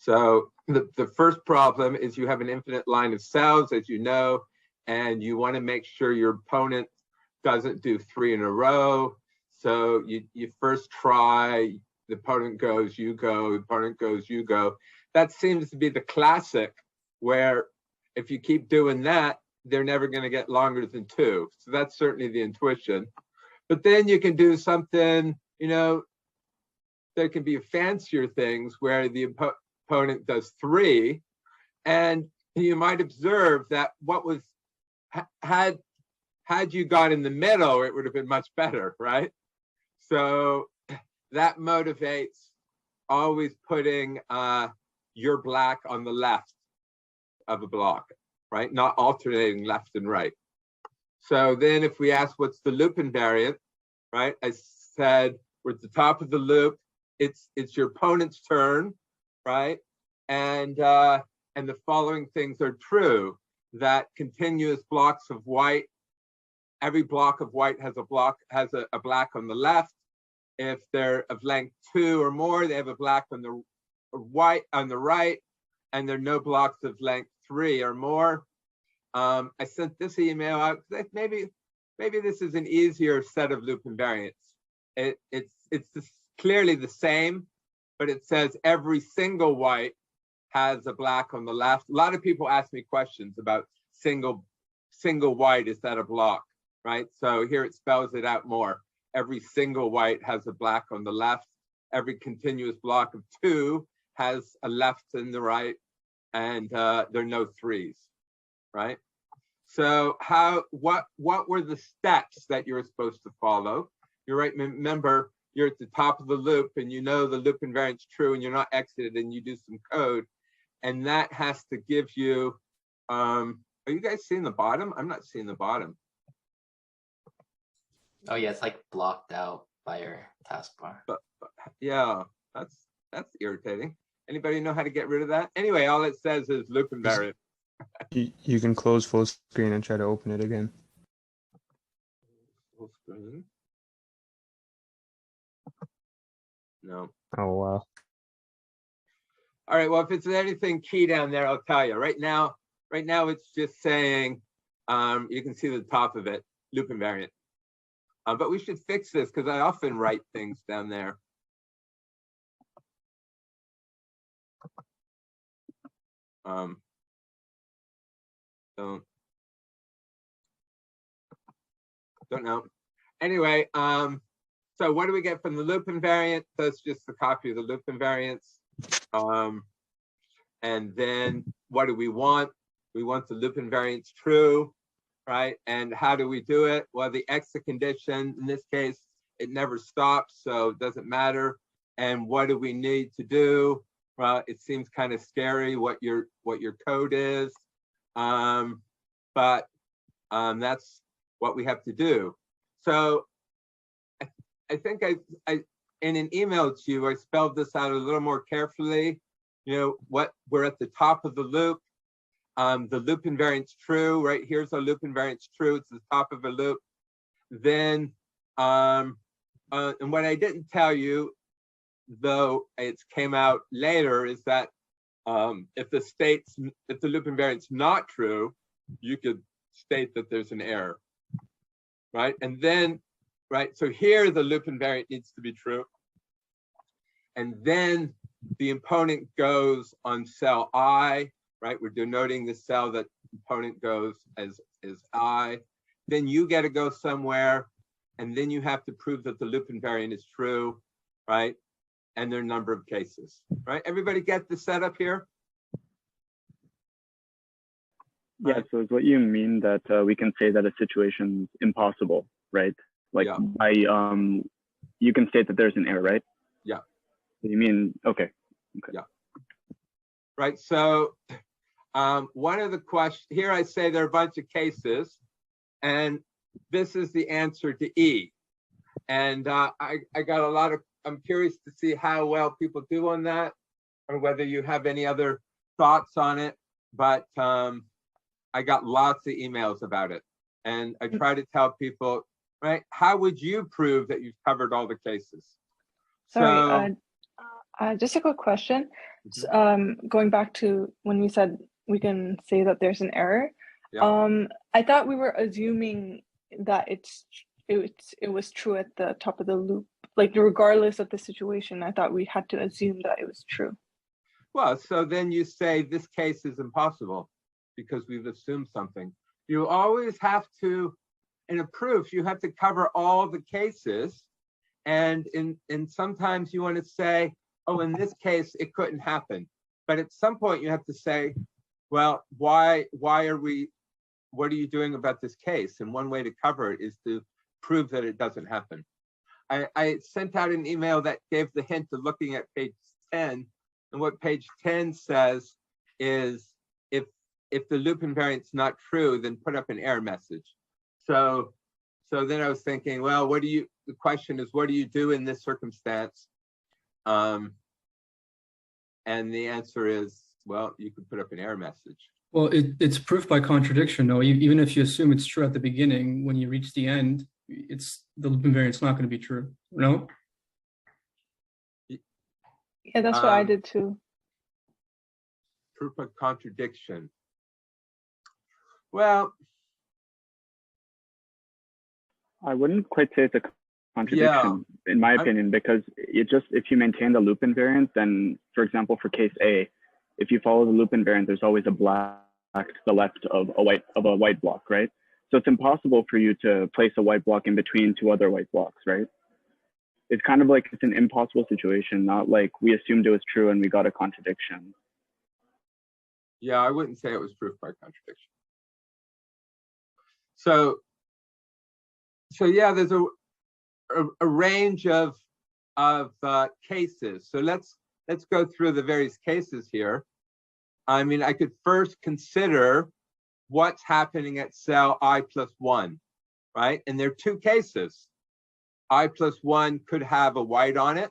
So the first problem is you have an infinite line of cells, as you know, and you want to make sure your opponent doesn't do 3 in a row. So you first try, the opponent goes, you go, the opponent goes, you go. That seems to be the classic, where if you keep doing that, they're never going to get longer than 2. So that's certainly the intuition. But then you can do something, there can be fancier things where the opponent does 3, and you might observe that what was had you got in the middle, it would have been much better, right? So that motivates always putting your black on the left of a block, right? Not alternating left and right. So then if we ask what's the loop invariant, right? I said we're at the top of the loop. It's your opponent's turn, right? And the following things are true: that continuous blocks of white, every block of white has a black on the left. If they're of length 2 or more, they have a black on the white on the right, and there are no blocks of length 3 or more. I sent this email out. Maybe this is an easier set of loop invariants. It's clearly the same, but it says every single white has a black on the left. A lot of people ask me questions about single white, is that a block, right? So here it spells it out more. Every single white has a black on the left. Every continuous block of 2 has a left and the right, and there are no 3s, right? So what were the steps that you're supposed to follow? You're right, remember, you're at the top of the loop and you know the loop invariant's true and you're not exited, and you do some code, and that has to give you, are you guys seeing the bottom? I'm not seeing the bottom. Oh yeah, it's like blocked out by your taskbar. But yeah, that's irritating. Anybody know how to get rid of that? Anyway, all it says is loop invariant. You can close full screen and try to open it again. Full screen. No. Oh wow. All right. Well, if it's anything key down there, I'll tell you. Right now, it's just saying, you can see the top of it, loop invariant. But we should fix this because I often write things down there. Don't know. Anyway, so what do we get from the loop invariant? That's just the copy of the loop invariance. And then what do we want? We want the loop invariance true, right? And how do we do it? Well, the exit condition, in this case, it never stops, so it doesn't matter. And what do we need to do? Well, it seems kind of scary what your code is, but that's what we have to do. So I think I in an email to you, I spelled this out a little more carefully. What we're at the top of the loop. The loop invariant's true, right? Here's a loop invariant's true. It's the top of a loop. Then, and what I didn't tell you, though it came out later, is that if the loop invariant's not true, you could state that there's an error, right? And then, right, so here the loop invariant needs to be true. And then the opponent goes on cell I, right? We're denoting the cell that opponent goes as I. Then you get to go somewhere, and then you have to prove that the loop invariant is true, right? And there are a number of cases, right? Everybody get the setup here? Yeah, right. So is what you mean that we can say that a situation's impossible, right? Like yeah. You can state that there's an error, right? Yeah. You mean, okay. Yeah. Right, so one of the questions, here I say there are a bunch of cases, and this is the answer to E. And I got a lot of, I'm curious to see how well people do on that, or whether you have any other thoughts on it, but I got lots of emails about it. And I try to tell people, right, how would you prove that you've covered all the cases? Sorry, Just a quick question. Going back to when we said we can say that there's an error. Yeah. I thought we were assuming that it was true at the top of the loop. Like regardless of the situation, I thought we had to assume that it was true. Well, so then you say this case is impossible because we've assumed something. You always have to, in a proof, you have to cover all the cases. And sometimes you want to say, oh, in this case, it couldn't happen. But at some point you have to say, well, what are you doing about this case? And one way to cover it is to prove that it doesn't happen. I sent out an email that gave the hint of looking at page 10. And what page 10 says is if the loop invariant's not true, then put up an error message. So then I was thinking, well, the question is, what do you do in this circumstance? And the answer is, well, you can put up an error message. Well, it's proof by contradiction, though. Even if you assume it's true at the beginning, when you reach the end, the loop invariant's not going to be true. No? Yeah, that's what I did too. Proof of contradiction. Well, I wouldn't quite say it's a contradiction, in my opinion, because if you maintain the loop invariant, then, for example, for case A, if you follow the loop invariant, there's always a black to the left of a white block, right? So it's impossible for you to place a white block in between two other white blocks, right? It's kind of like it's an impossible situation, not like we assumed it was true and we got a contradiction. Yeah, I wouldn't say it was proof by contradiction. So yeah, there's a range of cases. So let's go through the various cases here. I mean, I could first consider what's happening at cell I+1, right? And there are two cases. I+1 could have a white on it,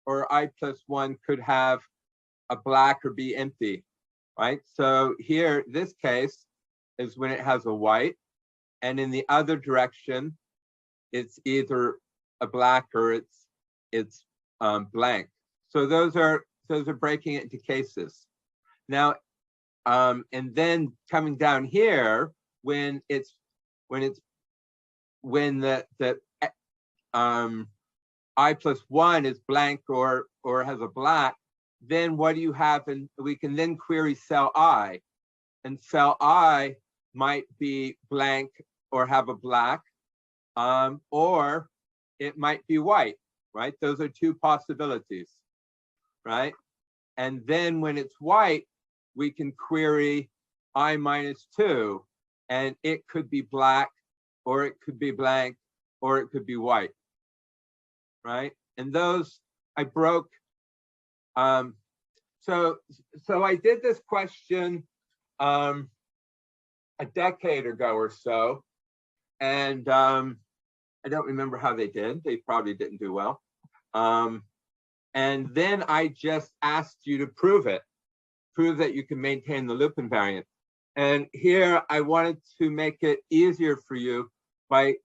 or I+1 could have a black or be empty, right? So here, this case is when it has a white, and in the other direction, it's either a black or it's blank. So those are breaking it into cases. Now, and then coming down here, when the I+1 is blank or has a black, then what do you have? And we can then query cell I, and cell I might be blank or have a black, or it might be white, right? Those are two possibilities, right? And then when it's white, we can query I-2, and it could be black, or it could be blank, or it could be white, right? And those I broke. So I did this question a decade ago or so, and I don't remember how they did. They probably didn't do well. And then I just asked you to prove that you can maintain the loop invariant. And here I wanted to make it easier for you by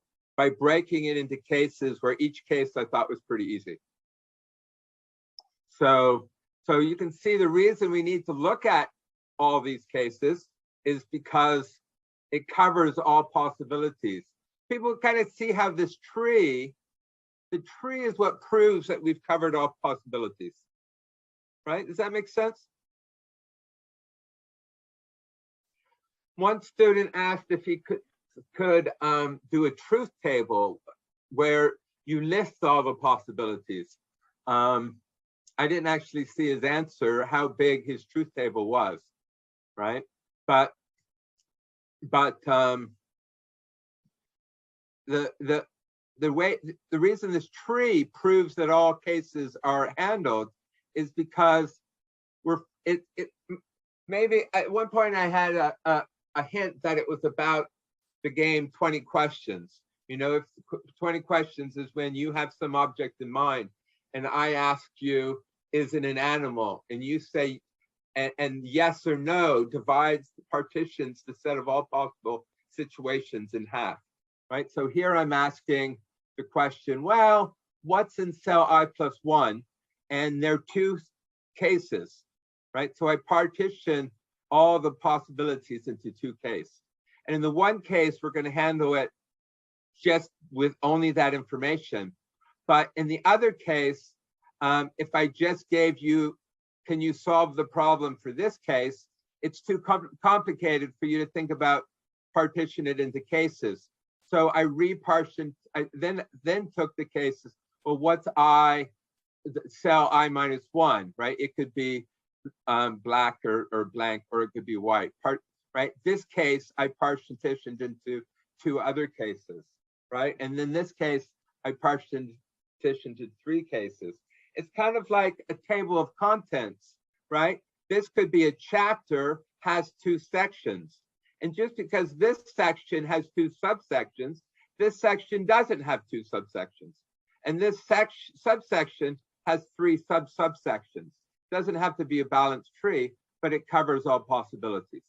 breaking it into cases where each case I thought was pretty easy. So you can see the reason we need to look at all these cases is because it covers all possibilities. People kind of see how the tree is what proves that we've covered all possibilities, right? Does that make sense? One student asked if he could do a truth table where you list all the possibilities. I didn't actually see his answer, how big his truth table was, right? But the reason this tree proves that all cases are handled is because maybe at one point I had a hint that it was about the game 20 questions. You know, if 20 questions is when you have some object in mind and I ask you, is it an animal? And you say, and yes or no divides the partitions, the set of all possible situations in half, right? So here I'm asking the question, well, what's in cell I+1? and there are two cases, right? So I partition all the possibilities into two cases. And in the one case, we're going to handle it just with only that information. But in the other case, if I just gave you, can you solve the problem for this case? It's too complicated for you to think about partition it into cases. So I then took the cases. Well, what's I, cell I minus 1, right? It could be black or blank, or it could be white. Right? This case I partitioned into two other cases, right? And in this case, I partitioned to three cases. It's kind of like a table of contents, right? This could be a chapter, has two sections. And just because this section has two subsections, this section doesn't have two subsections. And this subsection has three subsections. Doesn't have to be a balanced tree, but it covers all possibilities.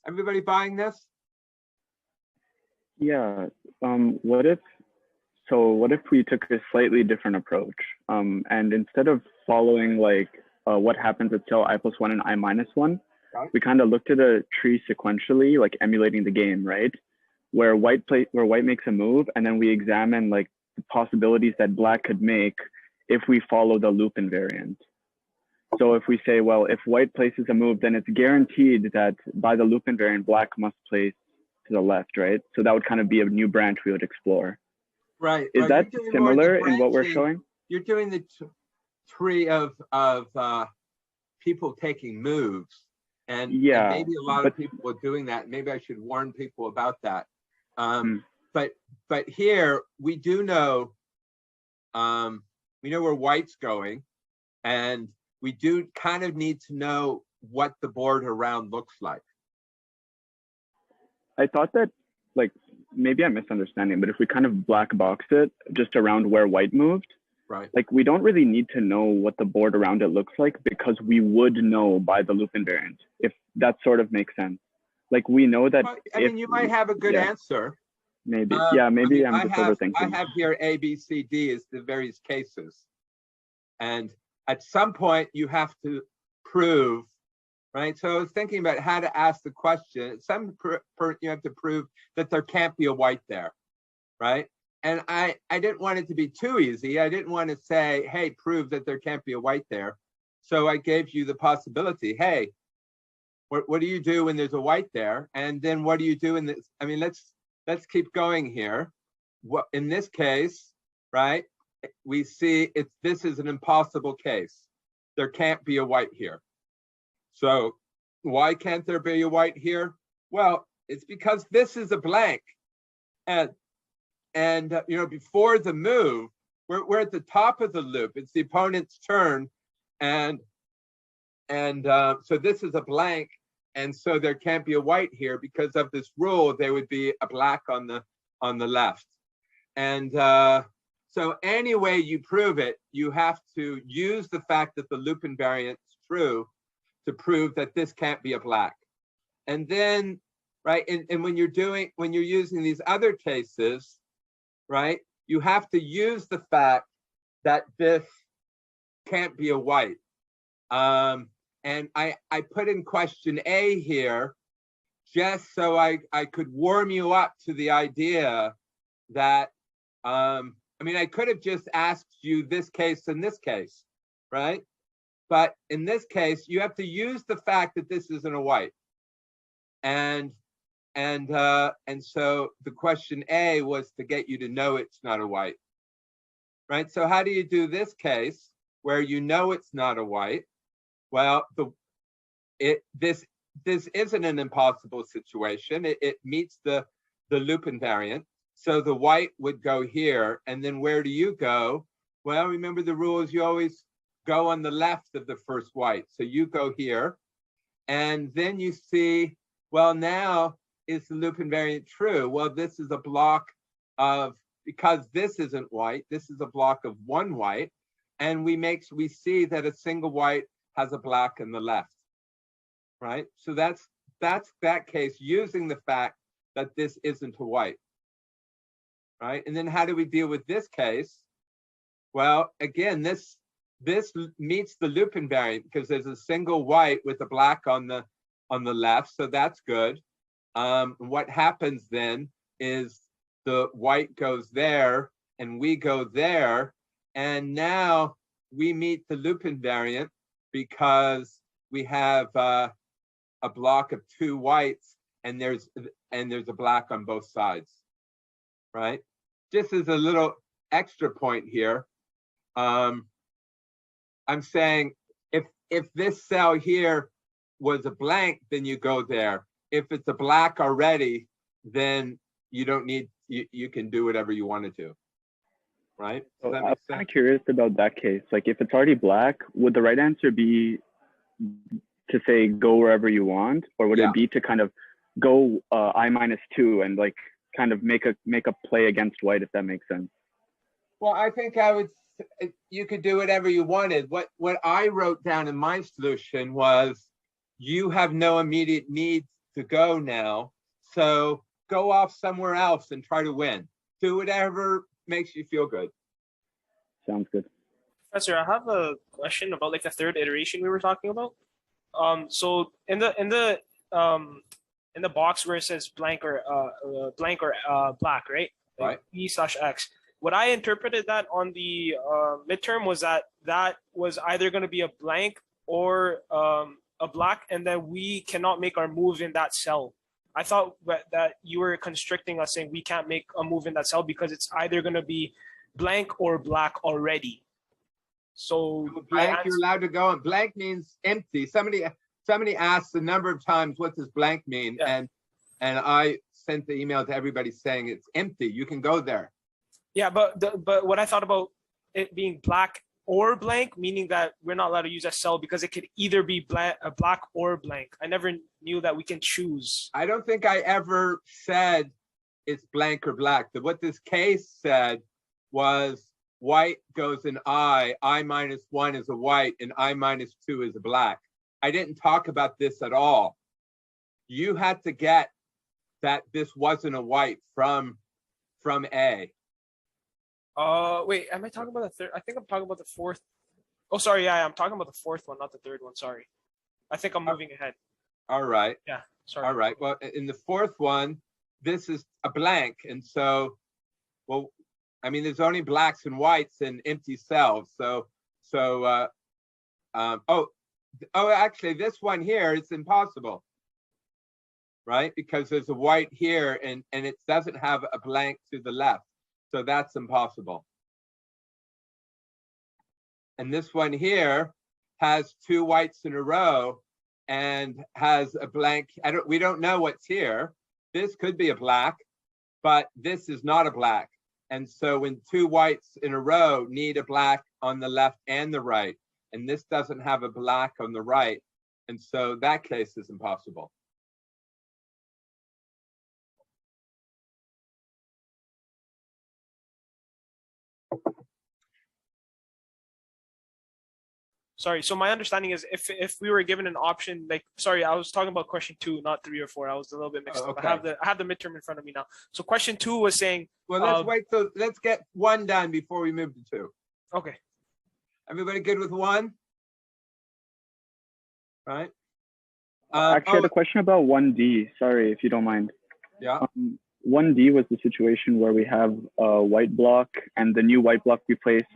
Everybody buying this? Yeah. What if we took a slightly different approach, and instead of following like what happens at cell I plus 1 and I minus 1, right, we kind of looked at a tree sequentially, like emulating the game, right? Where white makes a move, and then we examine like the possibilities that black could make if we follow the loop invariant. So if we say, well, if white places a move, then it's guaranteed that by the loop invariant, black must place to the left, right? So that would kind of be a new branch we would explore. Right. Is that similar in what we're showing? You're doing the tree of people taking moves, and maybe a lot of people are doing that. Maybe I should warn people about that. But here we do know, we know where white's going, and we do kind of need to know what the board around looks like. I thought that, like, maybe I'm misunderstanding, but if we kind of black box it just around where white moved, right? Like, we don't really need to know what the board around it looks like, because we would know by the loop invariant, if that sort of makes sense. Like, we know that. Well, I mean, you might have a good answer. Maybe. Maybe I'm just overthinking. I have here A, B, C, D as the various cases. And at some point you have to prove, right? So I was thinking about how to ask the question. At some point you have to prove that there can't be a white there, right? And I didn't want it to be too easy. I didn't want to say, hey, prove that there can't be a white there. So I gave you the possibility, hey, what do you do when there's a white there? And then what do you do in this? I mean, let's keep going here. What in this case, right? We see this is an impossible case. There can't be a white here. So why can't there be a white here? Well, it's because this is a blank. And you know, before the move, we're at the top of the loop. It's the opponent's turn. And so this is a blank. And so there can't be a white here because of this rule. There would be a black on the left. And so any way you prove it, you have to use the fact that the loop invariant is true to prove that this can't be a black. And then, right, and when you're using these other cases, right, you have to use the fact that this can't be a white. And I put in question A here just so I could warm you up to the idea that, I mean, I could have just asked you this case and this case, right? But in this case, you have to use the fact that this isn't a white. And so the question A was to get you to know it's not a white, right? So how do you do this case where you know it's not a white? Well, this isn't an impossible situation. It meets the loop invariant. So the white would go here, and then where do you go? Well, remember the rules, you always go on the left of the first white. So you go here, and then you see, well, now is the loop invariant true? Well, this is a block of, because this isn't white, this is a block of one white, and we see that a single white has a black in the left, right? So that's that case using the fact that this isn't a white. Right? And then how do we deal with this case? Well, again, this this meets the loop invariant because there's a single white with a black on the left, so that's good. What happens then is the white goes there and we go there, and now we meet the loop invariant because we have a block of two whites and there's a black on both sides, right? Just as a little extra point here, I'm saying if this cell here was a blank, then you go there. If it's a black already, then you don't need, you can do whatever you want to do, right? So I'm kind of curious about that case. Like if it's already black, would the right answer be to say go wherever you want, or would it be to kind of go I-2 and like kind of make a play against white, if that makes sense? Well, I think you could do whatever you wanted. What I wrote down in my solution was you have no immediate need to go now, so go off somewhere else and try to win. Do whatever makes you feel good. Sounds good. Professor, I have a question about like the third iteration we were talking about. So in the box where it says blank or black, right? Like right. E/X. What I interpreted that on the midterm was that was either going to be a blank or a black, and then we cannot make our move in that cell. I thought that you were constricting us, saying we can't make a move in that cell because it's either going to be blank or black already. So blank, you're allowed to go, and blank means empty. Somebody asked a number of times, what does blank mean? Yeah. And I sent the email to everybody saying it's empty. You can go there. Yeah, but what I thought about it being black or blank, meaning that we're not allowed to use a cell because it could either be black or blank. I never knew that we can choose. I don't think I ever said it's blank or black. What this case said was white goes in I-1 is a white, and I-2 is a black. I didn't talk about this at all. You had to get that this wasn't a white from A. Wait, am I talking about the third? I think I'm talking about the fourth. Oh, sorry. Yeah, I'm talking about the fourth one, not the third one. Sorry. I think I'm moving ahead. All right. Yeah, sorry. All right. Well, in the fourth one, this is a blank. And so, well, I mean, there's only blacks and whites in empty cells. Actually, this one here, it's impossible, right? Because there's a white here and it doesn't have a blank to the left. So that's impossible. And this one here has two whites in a row and has a blank. We don't know what's here. This could be a black, but this is not a black. And so when two whites in a row need a black on the left and the right, and this doesn't have a black on the right, and so that case is impossible. Sorry. So my understanding is if we were given an option, like, sorry, I was talking about question 2, not 3 or 4. I was a little bit mixed up. Okay. I have the midterm in front of me now. So question 2 was saying. Well, let's wait. So let's get 1 done before we move to 2. Okay. Everybody good with 1? Right. Actually, I had a question about 1D. Sorry, if you don't mind. Yeah. 1D was the situation where we have a white block, and the new white block we place.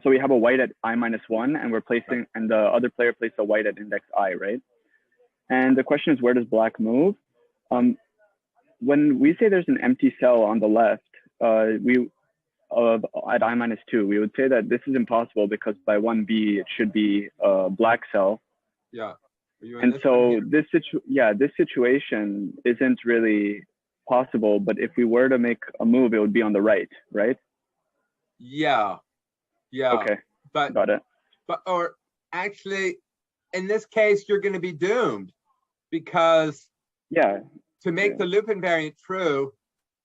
So we have a white at I-1, and we're placing, and the other player placed a white at index I, right? And the question is, where does black move? When we say there's an empty cell on the left, at I-2, we would say that this is impossible because by 1B it should be a black cell. Yeah. And so this situation isn't really possible. But if we were to make a move, it would be on the right, right? Yeah. Yeah. Okay. But got it. Or actually, in this case, you're going to be doomed because to make the loop invariant true.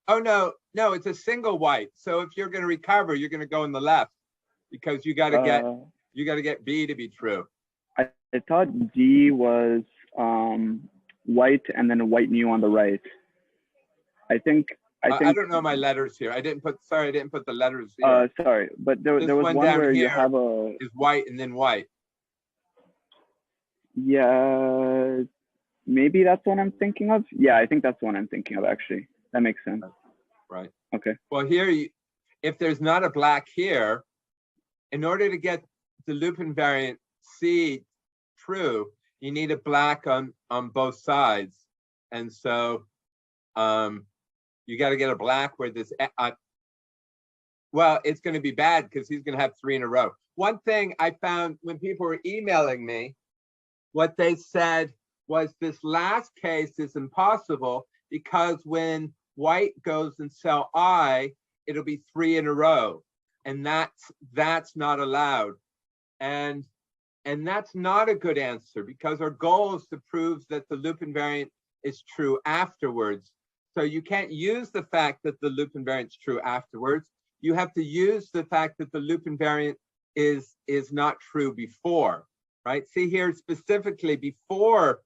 Oh no, it's a single white. So if you're going to recover, you're going to go on the left because you got to get B to be true. I thought D was white and then a white new on the right. I think I I think, don't know my letters here. I didn't put the letters here. sorry, but there This was one one down where you here have a, Is white and then white. yeah, maybe that's what I'm thinking of. Yeah, I think that's the one I'm thinking of, actually. That makes sense. Right. Okay. Well, here, if there's not a black here, in order to get the loop invariant C true, you need a black on both sides. And so you got to get a black where this, well, it's going to be bad because he's going to have 3 in a row. One thing I found when people were emailing me, what they said was this last case is impossible because when white goes in cell I, it'll be 3 in a row. And that's not allowed. And that's not a good answer because our goal is to prove that the loop invariant is true afterwards. So you can't use the fact that the loop invariant is true afterwards. You have to use the fact that the loop invariant is not true before, right? See here, specifically before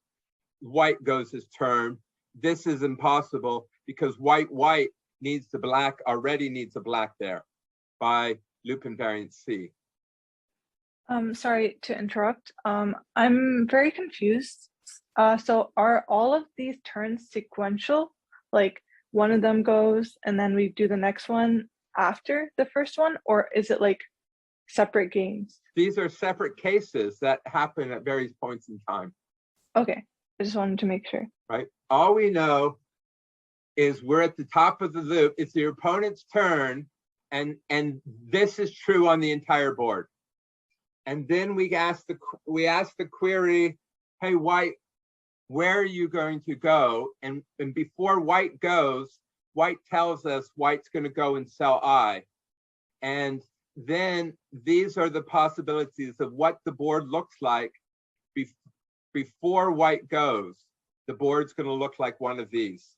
white goes his turn, this is impossible because white needs the black, already needs a black there by loop invariant C. Sorry to interrupt. I'm very confused. So are all of these turns sequential? Like one of them goes and then we do the next one after the first one, or is it like separate games? These are separate cases that happen at various points in time. Okay, I just wanted to make sure. Right? All we know is we're at the top of the loop. It's your opponent's turn, and this is true on the entire board. And then we ask the query, hey, white, where are you going to go? And before white goes, white tells us white's going to go in cell I. And then these are the possibilities of what the board looks like before white goes. The board's going to look like one of these.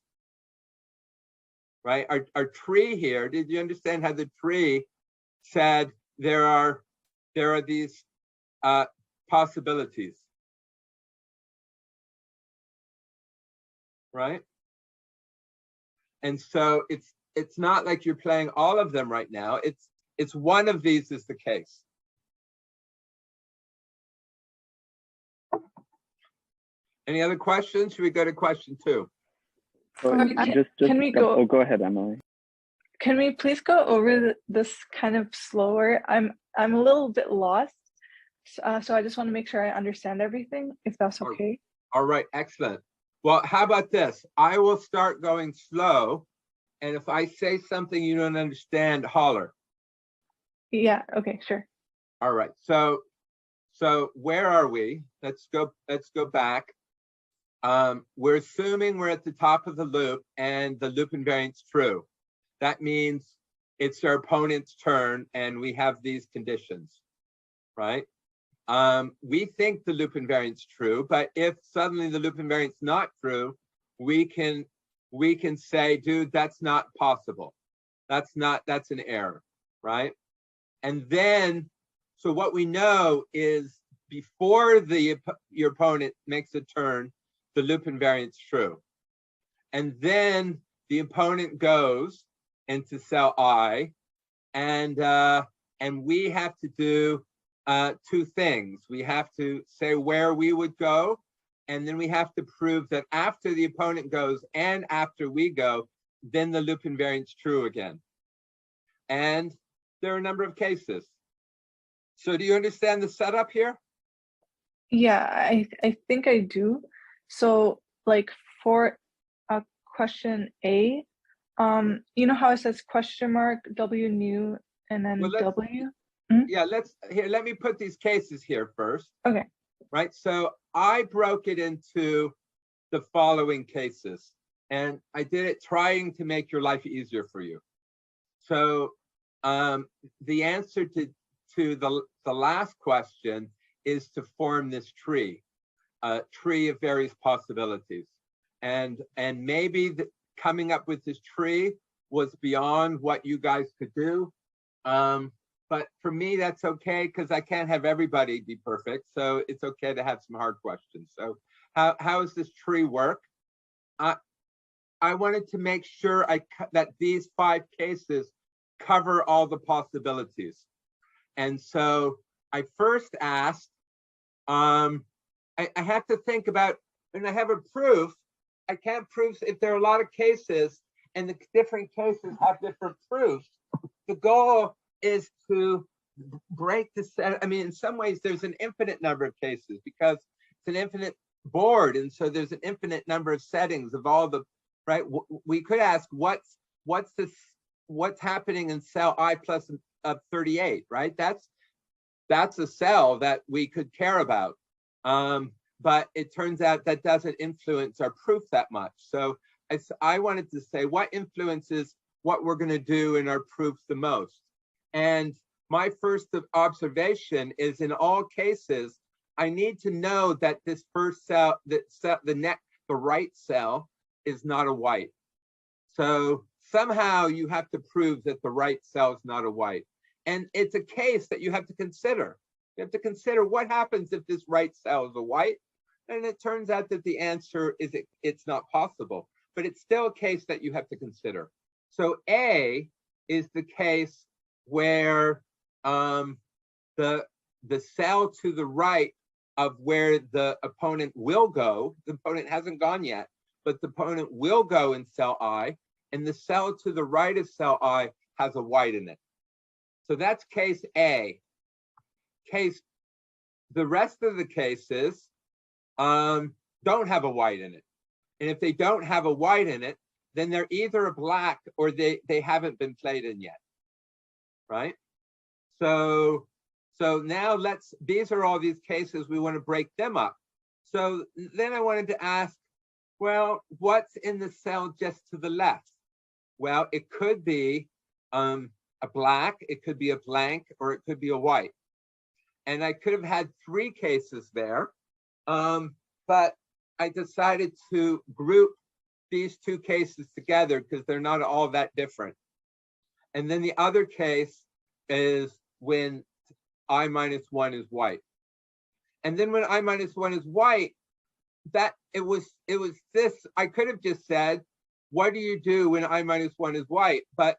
Right? Our tree here, did you understand how the tree said there are these possibilities? Right? And so it's not like you're playing all of them right now. It's one of these is the case. Any other questions? Should we go to question 2? Can we go? Oh, go ahead, Emily. Can we please go over this kind of slower? I'm a little bit lost, so I just want to make sure I understand everything, if that's okay. All right, excellent. Well, how about this? I will start going slow, and if I say something you don't understand, holler. Yeah. Okay. Sure. All right. So where are we? Let's go back. We're assuming we're at the top of the loop and the loop invariant's true. That means it's our opponent's turn and we have these conditions, right? We think the loop invariant's true, but if suddenly the loop invariant's not true, we can say, dude, that's not possible. That's an error, right? And then, so what we know is before your opponent makes a turn, the loop invariant's true. And then the opponent goes into cell I, and we have to do 2 things. We have to say where we would go, and then we have to prove that after the opponent goes and after we go, then the loop invariant's true again. And there are a number of cases. So do you understand the setup here? Yeah, I think I do. So like for question A, you know how it says question mark W new and then W? Yeah, let me put these cases here first. Okay. Right, so I broke it into the following cases, and I did it trying to make your life easier for you. So the answer to the last question is to form this tree, a tree of various possibilities. And maybe coming up with this tree was beyond what you guys could do. But for me, that's okay because I can't have everybody be perfect. So it's okay to have some hard questions. So how does this tree work? I wanted to make sure that these 5 cases cover all the possibilities. And so I first asked, I have to think about, when I have a proof, I can't prove if there are a lot of cases and the different cases have different proofs. The goal is to break the set. I mean, in some ways, there's an infinite number of cases because it's an infinite board. And so there's an infinite number of settings of all the, right? We could ask what's happening in cell I plus 38, right? That's a cell that we could care about. But it turns out that doesn't influence our proof that much. So I wanted to say what influences what we're going to do in our proofs the most. And my first observation is in all cases, I need to know that this first cell, the right cell is not a white. So somehow you have to prove that the right cell is not a white. And it's a case that you have to consider. You have to consider what happens if this right cell is a white. And it turns out that the answer is it's not possible, but it's still a case that you have to consider. So A is the case where the cell to the right of where the opponent will go, the opponent hasn't gone yet, but the opponent will go in cell I, and the cell to the right of cell I has a white in it. So that's case A. The rest of the cases don't have a white in it. And if they don't have a white in it, then they're either a black or they haven't been played in yet, right? So now these are all these cases, we want to break them up. So then I wanted to ask, well, what's in the cell just to the left? Well, it could be a black, it could be a blank, or it could be a white. And I could have had 3 cases there, but I decided to group these 2 cases together because they're not all that different. And then the other case is when I minus 1 is white. And then when I minus 1 is white, that it was this, I could have just said, what do you do when I minus 1 is white? But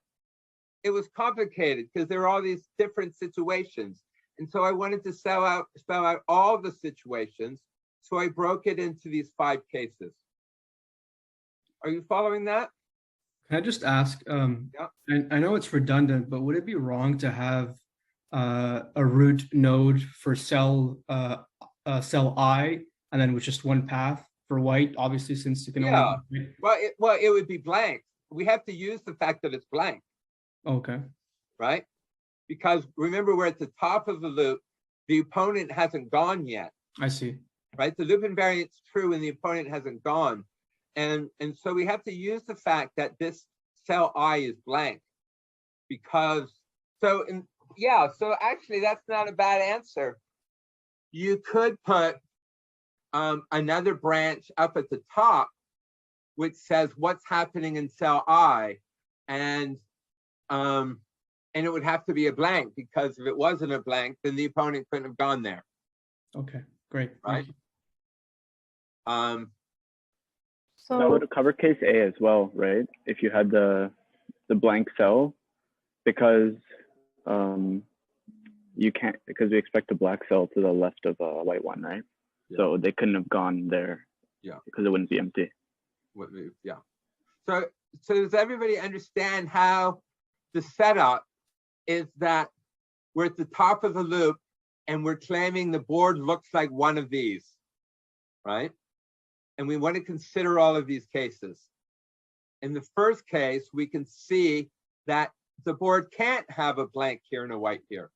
it was complicated because there are all these different situations. And so I wanted to spell out all the situations. So I broke it into these 5 cases. Are you following that? Can I just ask, Yeah. I know it's redundant, but would it be wrong to have a root node for cell I, and then with just one path for white, obviously, since you can only... Well, it would be blank. We have to use the fact that it's blank. Okay. Right? Because remember, we're at the top of the loop. The opponent hasn't gone yet. I see. Right? The loop invariant's true when the opponent hasn't gone. And so we have to use the fact that this cell I is blank. Because, so actually that's not a bad answer. You could put another branch up at the top, which says what's happening in cell I, and it would have to be a blank, because if it wasn't a blank, then the opponent couldn't have gone there. Okay, great. Right. So that would cover case A as well, right? If you had the blank cell, because you can't, because we expect a black cell to the left of a white one, right? Yeah. So they couldn't have gone there. Yeah. Because it wouldn't be empty. Yeah. So does everybody understand how the setup is that we're at the top of the loop and we're claiming the board looks like one of these, right? And we want to consider all of these cases. In the first case, we can see that the board can't have a blank here and a white here,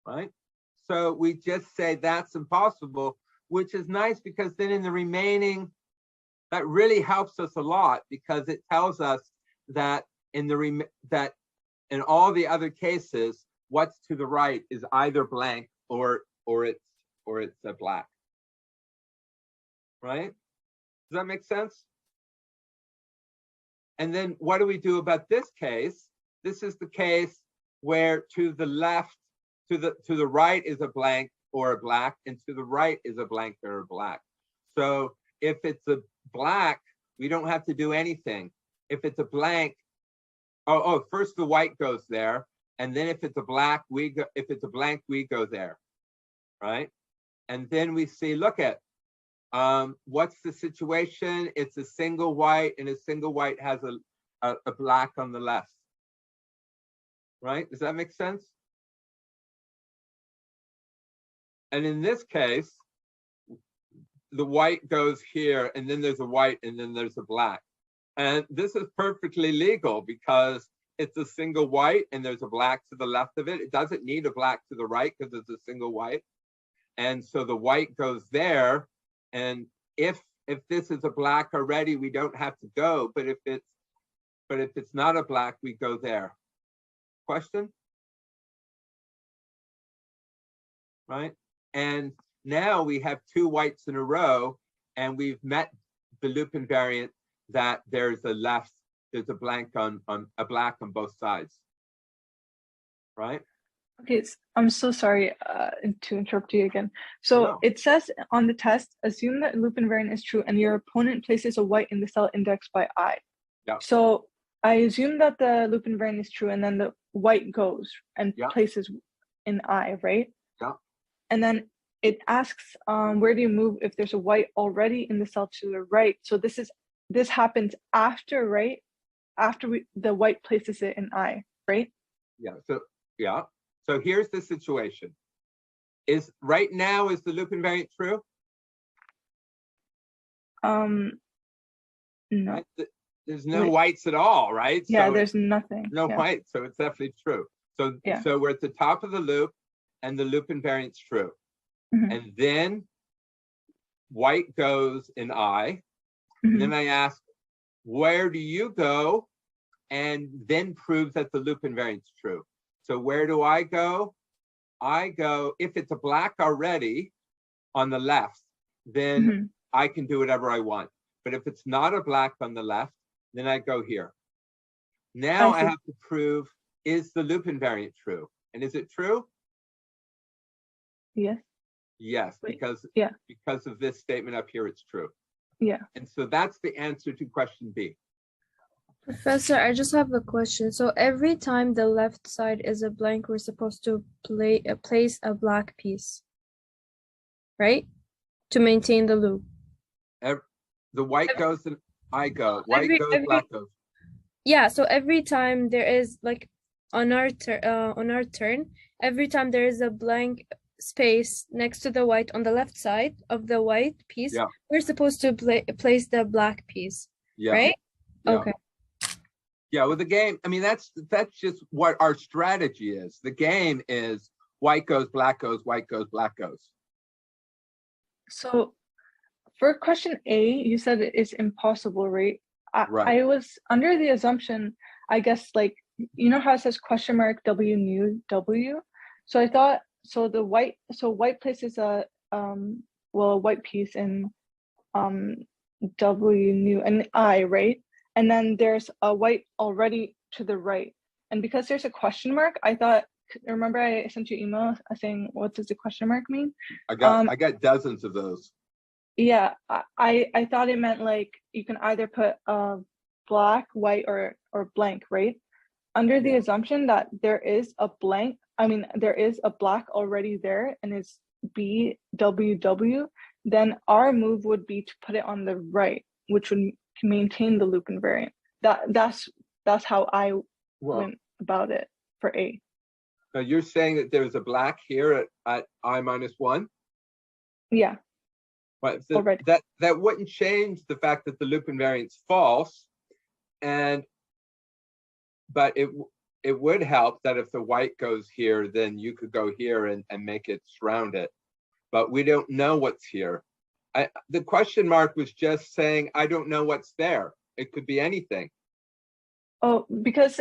right? So we just say that's impossible, which is nice, because then in the remaining, that really helps us a lot, because it tells us that in all the other cases, what's to the right is either blank or it's a black. Right? Does that make sense? And then what do we do about this case? This is the case where to the left, to the right is a blank or a black, and to the right is a blank or a black. So if it's a black, We don't have to do anything. If it's a blank, first the white goes there, and then if it's a black, if it's a blank, we go there, right? And then we see, look at, what's the situation? It's a single white, and a single white has a black on the left, right? Does that make sense? And in this case, the white goes here, and then there's a white, and then there's a black. And this is perfectly legal because it's a single white and there's a black to the left of it. It doesn't need a black to the right because it's a single white. And so the white goes there. And if this is a black already, we don't have to go. But if it's not a black, we go there. Question? Right? And now we have two whites in a row, and we've met the loop invariant that there's a blank on a black on both sides, right? Okay, I'm so sorry to interrupt you again. So No. it says on the test, assume that loop invariant is true and your opponent places a white in the cell indexed by I. Yeah. So I assume that the loop invariant is true and then the white goes and places in I, right? Yeah. And then it asks where do you move if there's a white already in the cell to the right. So this happens after, right? After the white places it in I, right? Yeah. So here's the situation. Right now, is the loop invariant true? No. Right? There's no whites at all, right? Yeah, so there's nothing. No whites, so it's definitely true. So we're at the top of the loop, and the loop invariant's true. Mm-hmm. And then white goes in I. Mm-hmm. And then I ask, where do you go? And then prove that the loop invariant's true. So where do I go? I go, if it's a black already on the left, then I can do whatever I want. But if it's not a black on the left, then I go here. Now I have to prove, is the loop invariant true? And is it true? Yes. Yes, because of this statement up here, it's true. Yeah. And so that's the answer to question B. Professor, I just have a question. So every time the left side is a blank, we're supposed to place a black piece, right? To maintain the loop. The white goes and I go. White goes, black goes. Yeah, so every time there is like on our turn, every time there is a blank space next to the white on the left side of the white piece, we're supposed to place the black piece, right? Yeah. Okay. Yeah, with the game, I mean, that's just what our strategy is. The game is white goes, black goes, white goes, black goes. So for question A, you said it's impossible, right? Right. I was under the assumption, I guess, like, you know how it says question mark W nu W? So I thought, white places a white piece in W nu and I, right? And then there's a white already to the right. And because there's a question mark, I thought, remember I sent you an email saying, what does the question mark mean? I got dozens of those. Yeah, I thought it meant like you can either put black, white, or blank, right? Under the assumption that there is a blank, there is a black already there and it's BWW, then our move would be to put it on the right, which would maintain the loop invariant. That's how I went about it for A. Now you're saying that there's a black here at I -1? Yeah. Right. So that wouldn't change the fact that the loop invariant's false, but it would help that if the white goes here, then you could go here and make it surround it. But we don't know what's here. The question mark was just saying, I don't know what's there. It could be anything. Oh, because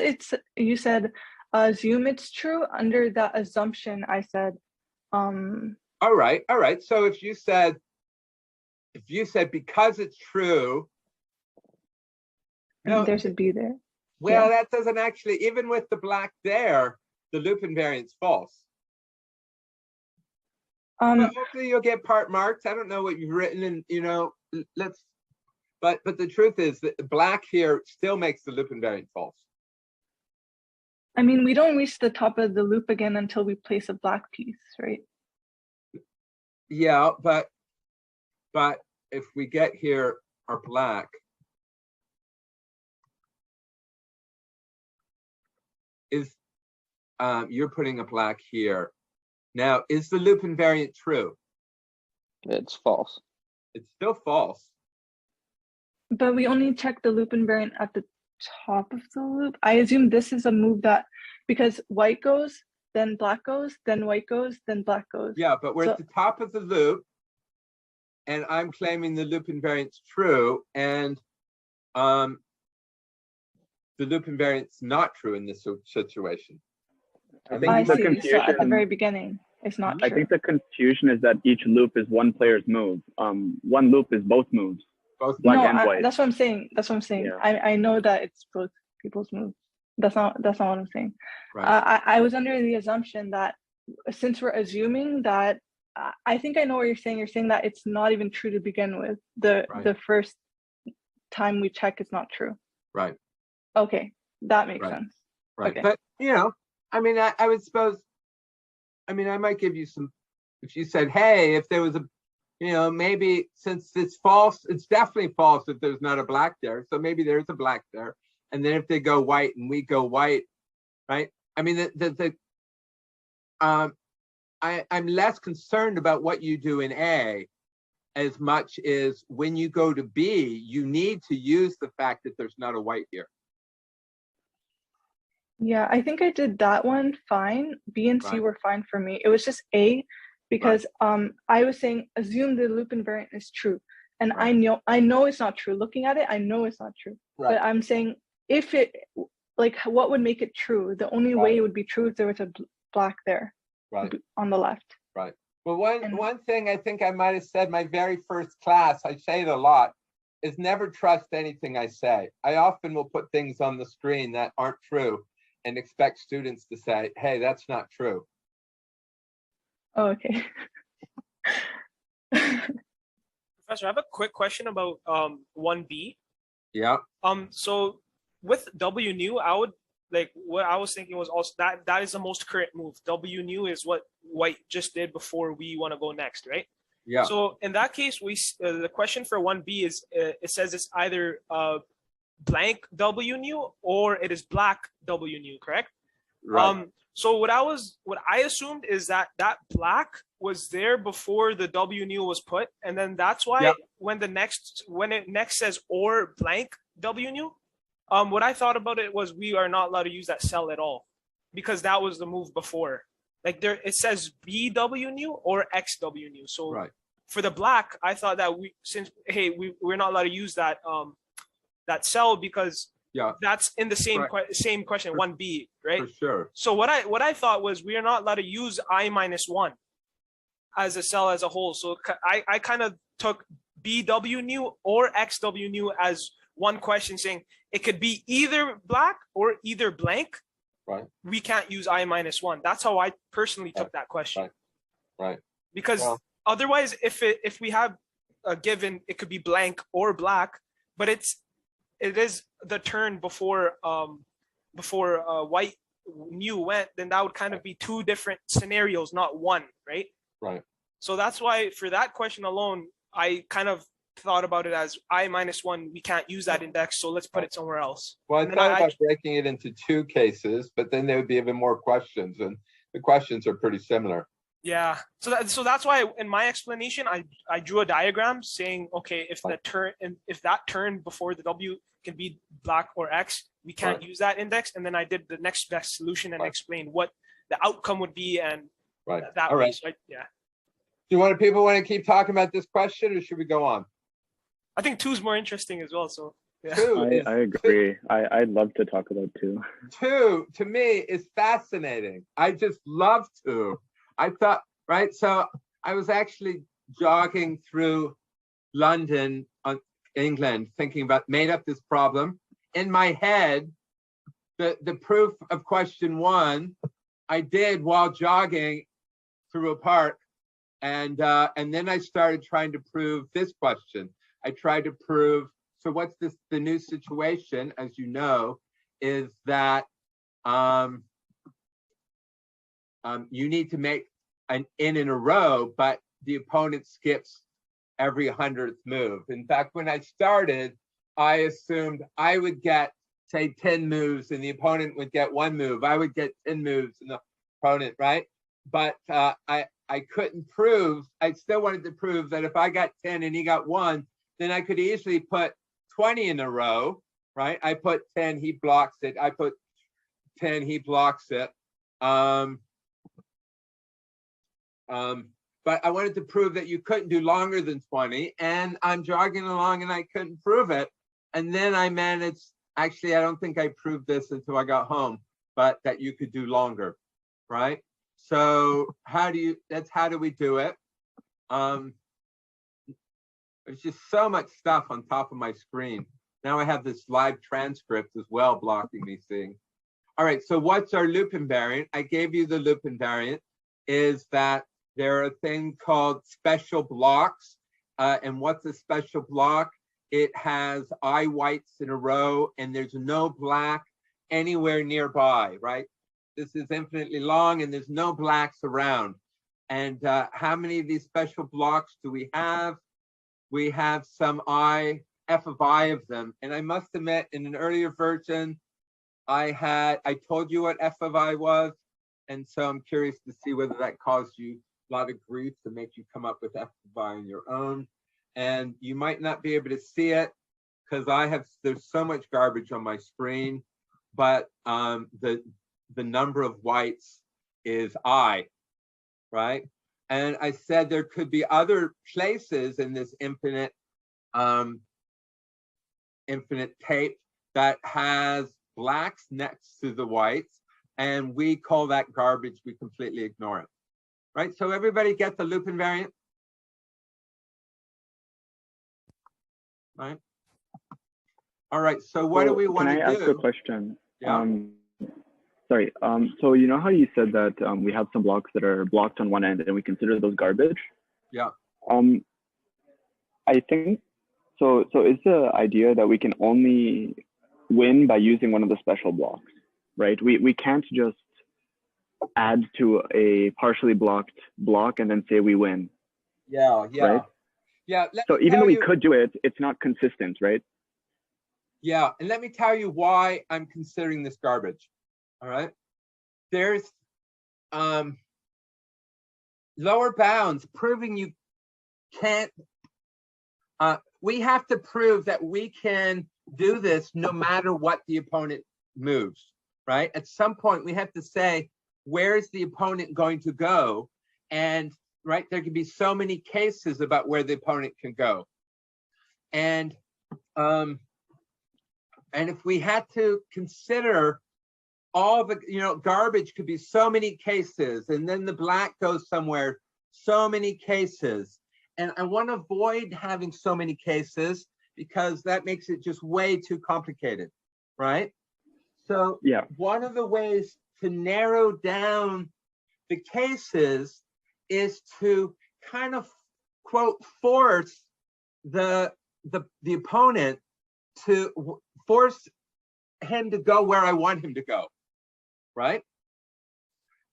you said, assume it's true. Under that assumption, I said, All right. So if you said because it's true, and there should be there. Well, that doesn't actually, even with the black there, the loop invariant's false. Well, hopefully you'll get part marks. I don't know what you've written, and let's But the truth is that black here still makes the loop invariant false. I mean, we don't reach the top of the loop again until we place a black piece, right? Yeah, but if we get here our black, is you're putting a black here. Now, is the loop invariant true? It's false. It's still false. But we only check the loop invariant at the top of the loop. I assume this is a move that, because white goes, then black goes, then white goes, then black goes. Yeah, but we're at the top of the loop, and I'm claiming the loop invariant's true, and the loop invariant's not true in this situation. I see. So at the very beginning, it's not true. I think the confusion is that each loop is one player's move. One loop is both moves. Both black and white. That's what I'm saying. That's what I'm saying. Yeah. I know that it's both people's moves. That's not what I'm saying. Right. I was under the assumption that since we're assuming that, I think I know what you're saying. You're saying that it's not even true to begin with. The first time we check, it's not true. Right. Okay, that makes sense. Right. Okay. But I mean, I would suppose. I mean, I might give you some. If you said, "Hey, if there was a," maybe since it's false, it's definitely false if there's not a black there. So maybe there's a black there. And then if they go white and we go white, right? I mean, I'm less concerned about what you do in A as much as when you go to B, you need to use the fact that there's not a white here. Yeah, I think I did that one fine. B and C were fine for me. It was just A because I was saying assume the loop invariant is true. And I know it's not true. Looking at it, I know it's not true. But I'm saying if it, like, what would make it true? The only way it would be true if there was a black there on the left. Right. Well, one thing I think I might have said my very first class, I say it a lot, is never trust anything I say. I often will put things on the screen that aren't true and expect students to say, hey, that's not true. Oh, okay. Professor, I have a quick question about 1B. Yeah. So with W new, I would what I was thinking was also that is the most current move. W new is what white just did before we want to go next, right? Yeah. So in that case, the question for 1B is it says it's either blank W new or it is black W new, correct? Right. So what I assumed is that black was there before the W new was put, and then that's why when it next says or blank W new, what I thought about it was we are not allowed to use that cell at all because that was the move before. Like there, it says BW new or XW new. So for the black, I thought that we're not allowed to use that that cell because that's in the same question 1B, right? For sure. So what I thought was we are not allowed to use I-1 as a cell as a whole. So I kind of took BW new or XW new as one question saying it could be either black or either blank. Right. We can't use I-1. That's how I personally took that question. Right. Because otherwise, if we have a given, it could be blank or black, but it is the turn before white new went, then that would kind of be two different scenarios, not one, right? Right. So that's why for that question alone, I kind of thought about it as I-1, we can't use that index, so let's put it somewhere else. Well, I thought about breaking it into two cases, but then there would be even more questions, and the questions are pretty similar. Yeah, so that's why in my explanation, I drew a diagram saying, okay, if that turn before the W can be black or X, we can't use that index, and then I did the next best solution and explained what the outcome would be, and that way. So yeah. Do people want to keep talking about this question, or should we go on? I think 2 is more interesting as well. So yeah. I agree. I'd love to talk about 2. 2 to me is fascinating. I just love 2. I thought, so I was actually jogging through London, England, made up this problem. In my head, the proof of question 1, I did while jogging through a park. And then I started trying to prove this question. I tried to prove so what's this, the new situation, as you know, is that you need to make an in a row, but the opponent skips every 100th move. In fact, when I started, I assumed I would get, say, 10 moves and the opponent would get 1 move. I would get 10 moves and the opponent, right? But I couldn't prove, I still wanted to prove that if I got 10 and he got 1, then I could easily put 20 in a row, right? I put 10, he blocks it. I put 10, he blocks it. But I wanted to prove that you couldn't do longer than 20, and I'm jogging along and I couldn't prove it. And then I managed, actually, I don't think I proved this until I got home, but that you could do longer, right? So how do we do it? There's just so much stuff on top of my screen. Now I have this live transcript as well blocking me seeing. All right, so what's our loop invariant? I gave you the loop invariant is that there are a thing called special blocks. And what's a special block? It has I whites in a row and there's no black anywhere nearby, right? This is infinitely long and there's no blacks around. And how many of these special blocks do we have? We have some f of I of them. And I must admit, in an earlier version, I told you what f of I was. And so I'm curious to see whether that caused you a lot of grief to make you come up with f of I on your own. And you might not be able to see it because there's so much garbage on my screen, but the number of whites is I, right? And I said there could be other places in this infinite tape that has blacks next to the whites, and we call that garbage. We completely ignore it, right? So everybody get the loop invariant, right? All right, so what do we want to do? Can I ask a question? Yeah. Sorry, so you know how you said that we have some blocks that are blocked on one end and we consider those garbage? Yeah. I think, so is the idea that we can only win by using one of the special blocks, right? We can't just add to a partially blocked block and then say we win. Yeah, right? Yeah. So even though we could do it, it's not consistent, right? Yeah, and let me tell you why I'm considering this garbage. All right, there's lower bounds proving you can't. We have to prove that we can do this no matter what the opponent moves, right? At some point, we have to say, where's the opponent going to go? And right, there can be so many cases about where the opponent can go. And if we had to consider all the, garbage could be so many cases, and then the black goes somewhere, so many cases. And I want to avoid having so many cases because that makes it just way too complicated, right? So yeah, one of the ways to narrow down the cases is to kind of, quote, force the opponent to force him to go where I want him to go, right?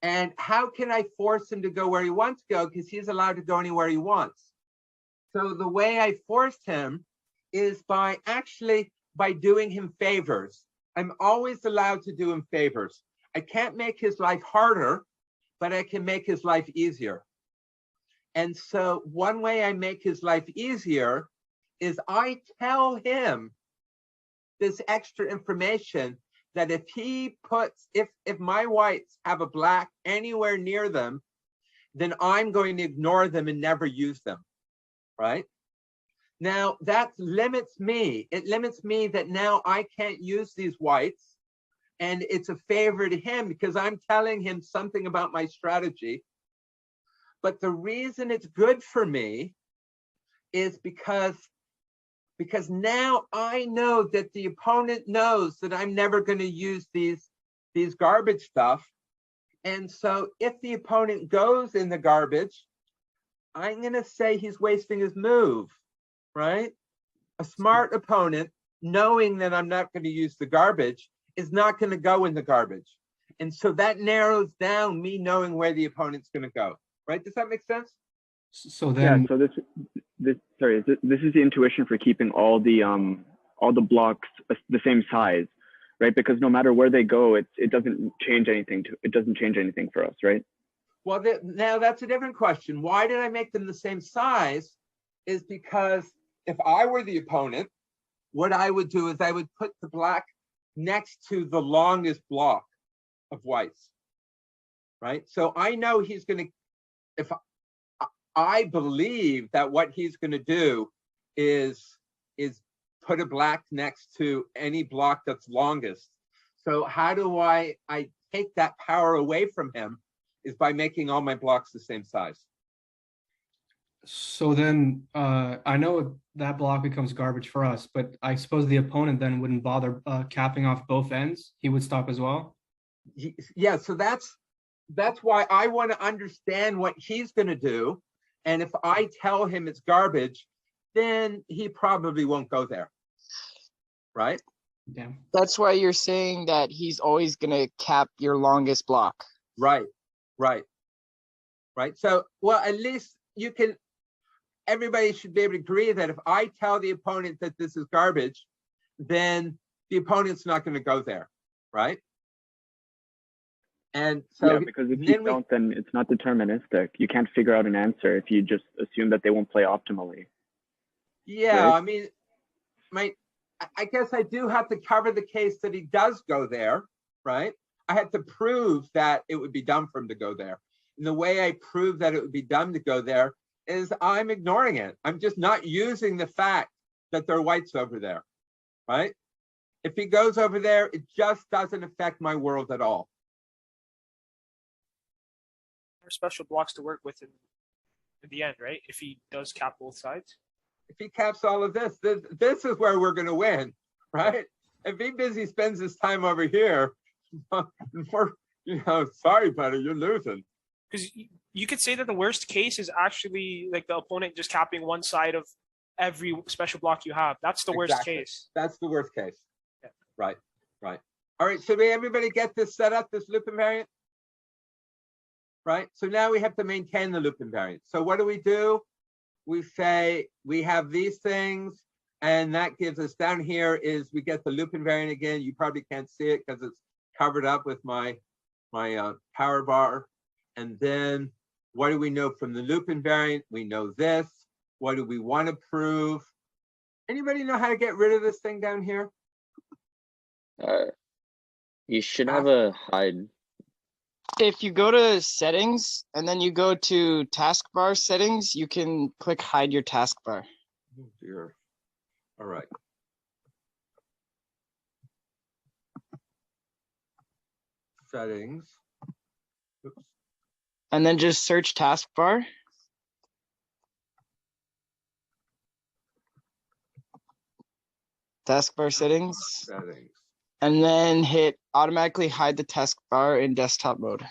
And how can I force him to go where he wants to go? Because he's allowed to go anywhere he wants. So the way I forced him is by doing him favors. I'm always allowed to do him favors. I can't make his life harder, but I can make his life easier. And so one way I make his life easier is I tell him this extra information that if my whites have a black anywhere near them, then I'm going to ignore them and never use them, right? Now that limits me. It limits me that now I can't use these whites, and it's a favor to him because I'm telling him something about my strategy. But the reason it's good for me is because now I know that the opponent knows that I'm never going to use these garbage stuff. And so if the opponent goes in the garbage, I'm going to say he's wasting his move, right? A smart opponent, knowing that I'm not going to use the garbage, is not going to go in the garbage. And so that narrows down me knowing where the opponent's going to go. Right? Does that make sense? So then, Yeah. So this is the intuition for keeping all the blocks the same size, right? Because no matter where they go, it doesn't change anything for us, right? Well, now that's a different question. Why did I make them the same size? Is because if I were the opponent, what I would do is I would put the black next to the longest block of whites, right? So I know he's going to, if I believe that what he's going to do is put a black next to any block that's longest. So how do I take that power away from him is by making all my blocks the same size. so then I know that block becomes garbage for us, but I suppose the opponent then wouldn't bother capping off both ends. He would stop as well. Yeah, so that's why I want to understand what he's going to do. And if I tell him it's garbage, then he probably won't go there. Right? Yeah. That's why you're saying that he's always gonna cap your longest block. Right. So, well, at least you can, everybody should be able to agree that if I tell the opponent that this is garbage, then the opponent's not going to go there. Right? And so, yeah, because if you don't, then it's not deterministic. You can't figure out an answer if you just assume that they won't play optimally. Yeah, right? I mean, I guess I do have to cover the case that he does go there, right? I had to prove that it would be dumb for him to go there. And the way I prove that it would be dumb to go there is I'm ignoring it. I'm just not using the fact that there are whites over there, right? If he goes over there, it just doesn't affect my world at all. Special blocks to work with in the end, right? If he does cap both sides. If he caps all of this is where we're going to win, right? If he busy spends his time over here, sorry, buddy, you're losing. Because you could say that the worst case is actually like the opponent just capping one side of every special block you have. That's the worst case. That's the worst case. Yeah. Right. All right, so everybody get this set up, this loop invariant? Right, so now we have to maintain the loop invariant. So what do? We say we have these things, and that gives us down here is we get the loop invariant again. You probably can't see it because it's covered up with my power bar. And then what do we know from the loop invariant? We know this. What do we want to prove? Anybody know how to get rid of this thing down here? You should have a hide. If you go to settings and then you go to taskbar settings, you can click hide your taskbar. Oh dear. All right. Settings. Oops. And then just search taskbar. Taskbar settings. Settings. And then hit automatically hide the taskbar in desktop mode.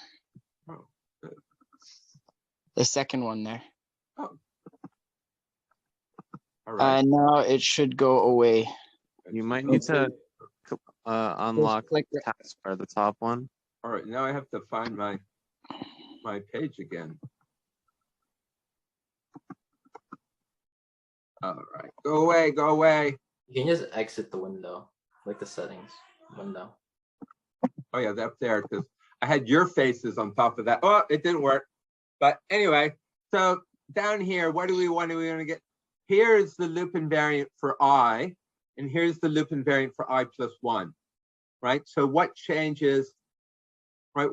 Oh, good. The second one there. Oh. All right. And now it should go away. You might need to unlock click the taskbar, the top one. All right, now I have to find my page again. All right, go away. You can just exit the window, like the settings window. Oh yeah, that's there because I had your faces on top of that. Oh, it didn't work. But anyway, so down here, what do we want? Do we want to get? Here's the loop invariant for I, and here's the loop invariant for I plus 1, right? So what changes, right?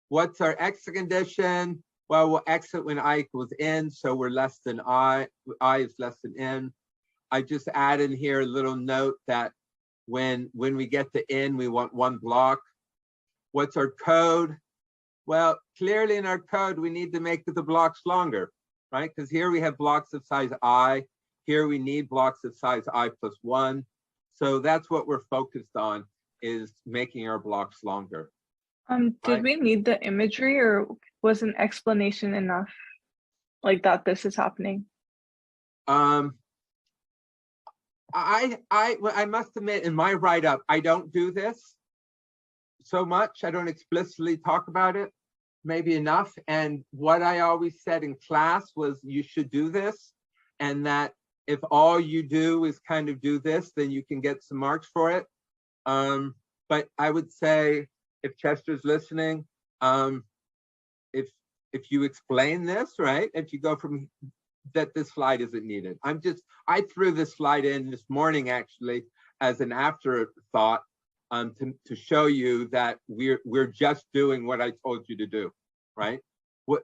What's our exit condition? Well, we'll exit when I equals n, so we're less than I is less than n. I just add in here a little note that when we get to n, we want one block. What's our code? Well, clearly in our code, we need to make the blocks longer, right? Because here we have blocks of size I. Here we need blocks of size I plus 1. So that's what we're focused on, is making our blocks longer. Did we need the imagery, or was an explanation enough, like that this is happening? I must admit, in my write-up, I don't do this so much. I don't explicitly talk about it, maybe enough. And what I always said in class was you should do this, and that if all you do is kind of do this, then you can get some marks for it. But I would say, if Chester's listening, if you explain this, right, if you go from that, this slide isn't needed. I threw this slide in this morning actually as an afterthought to show you that we're just doing what I told you to do, right?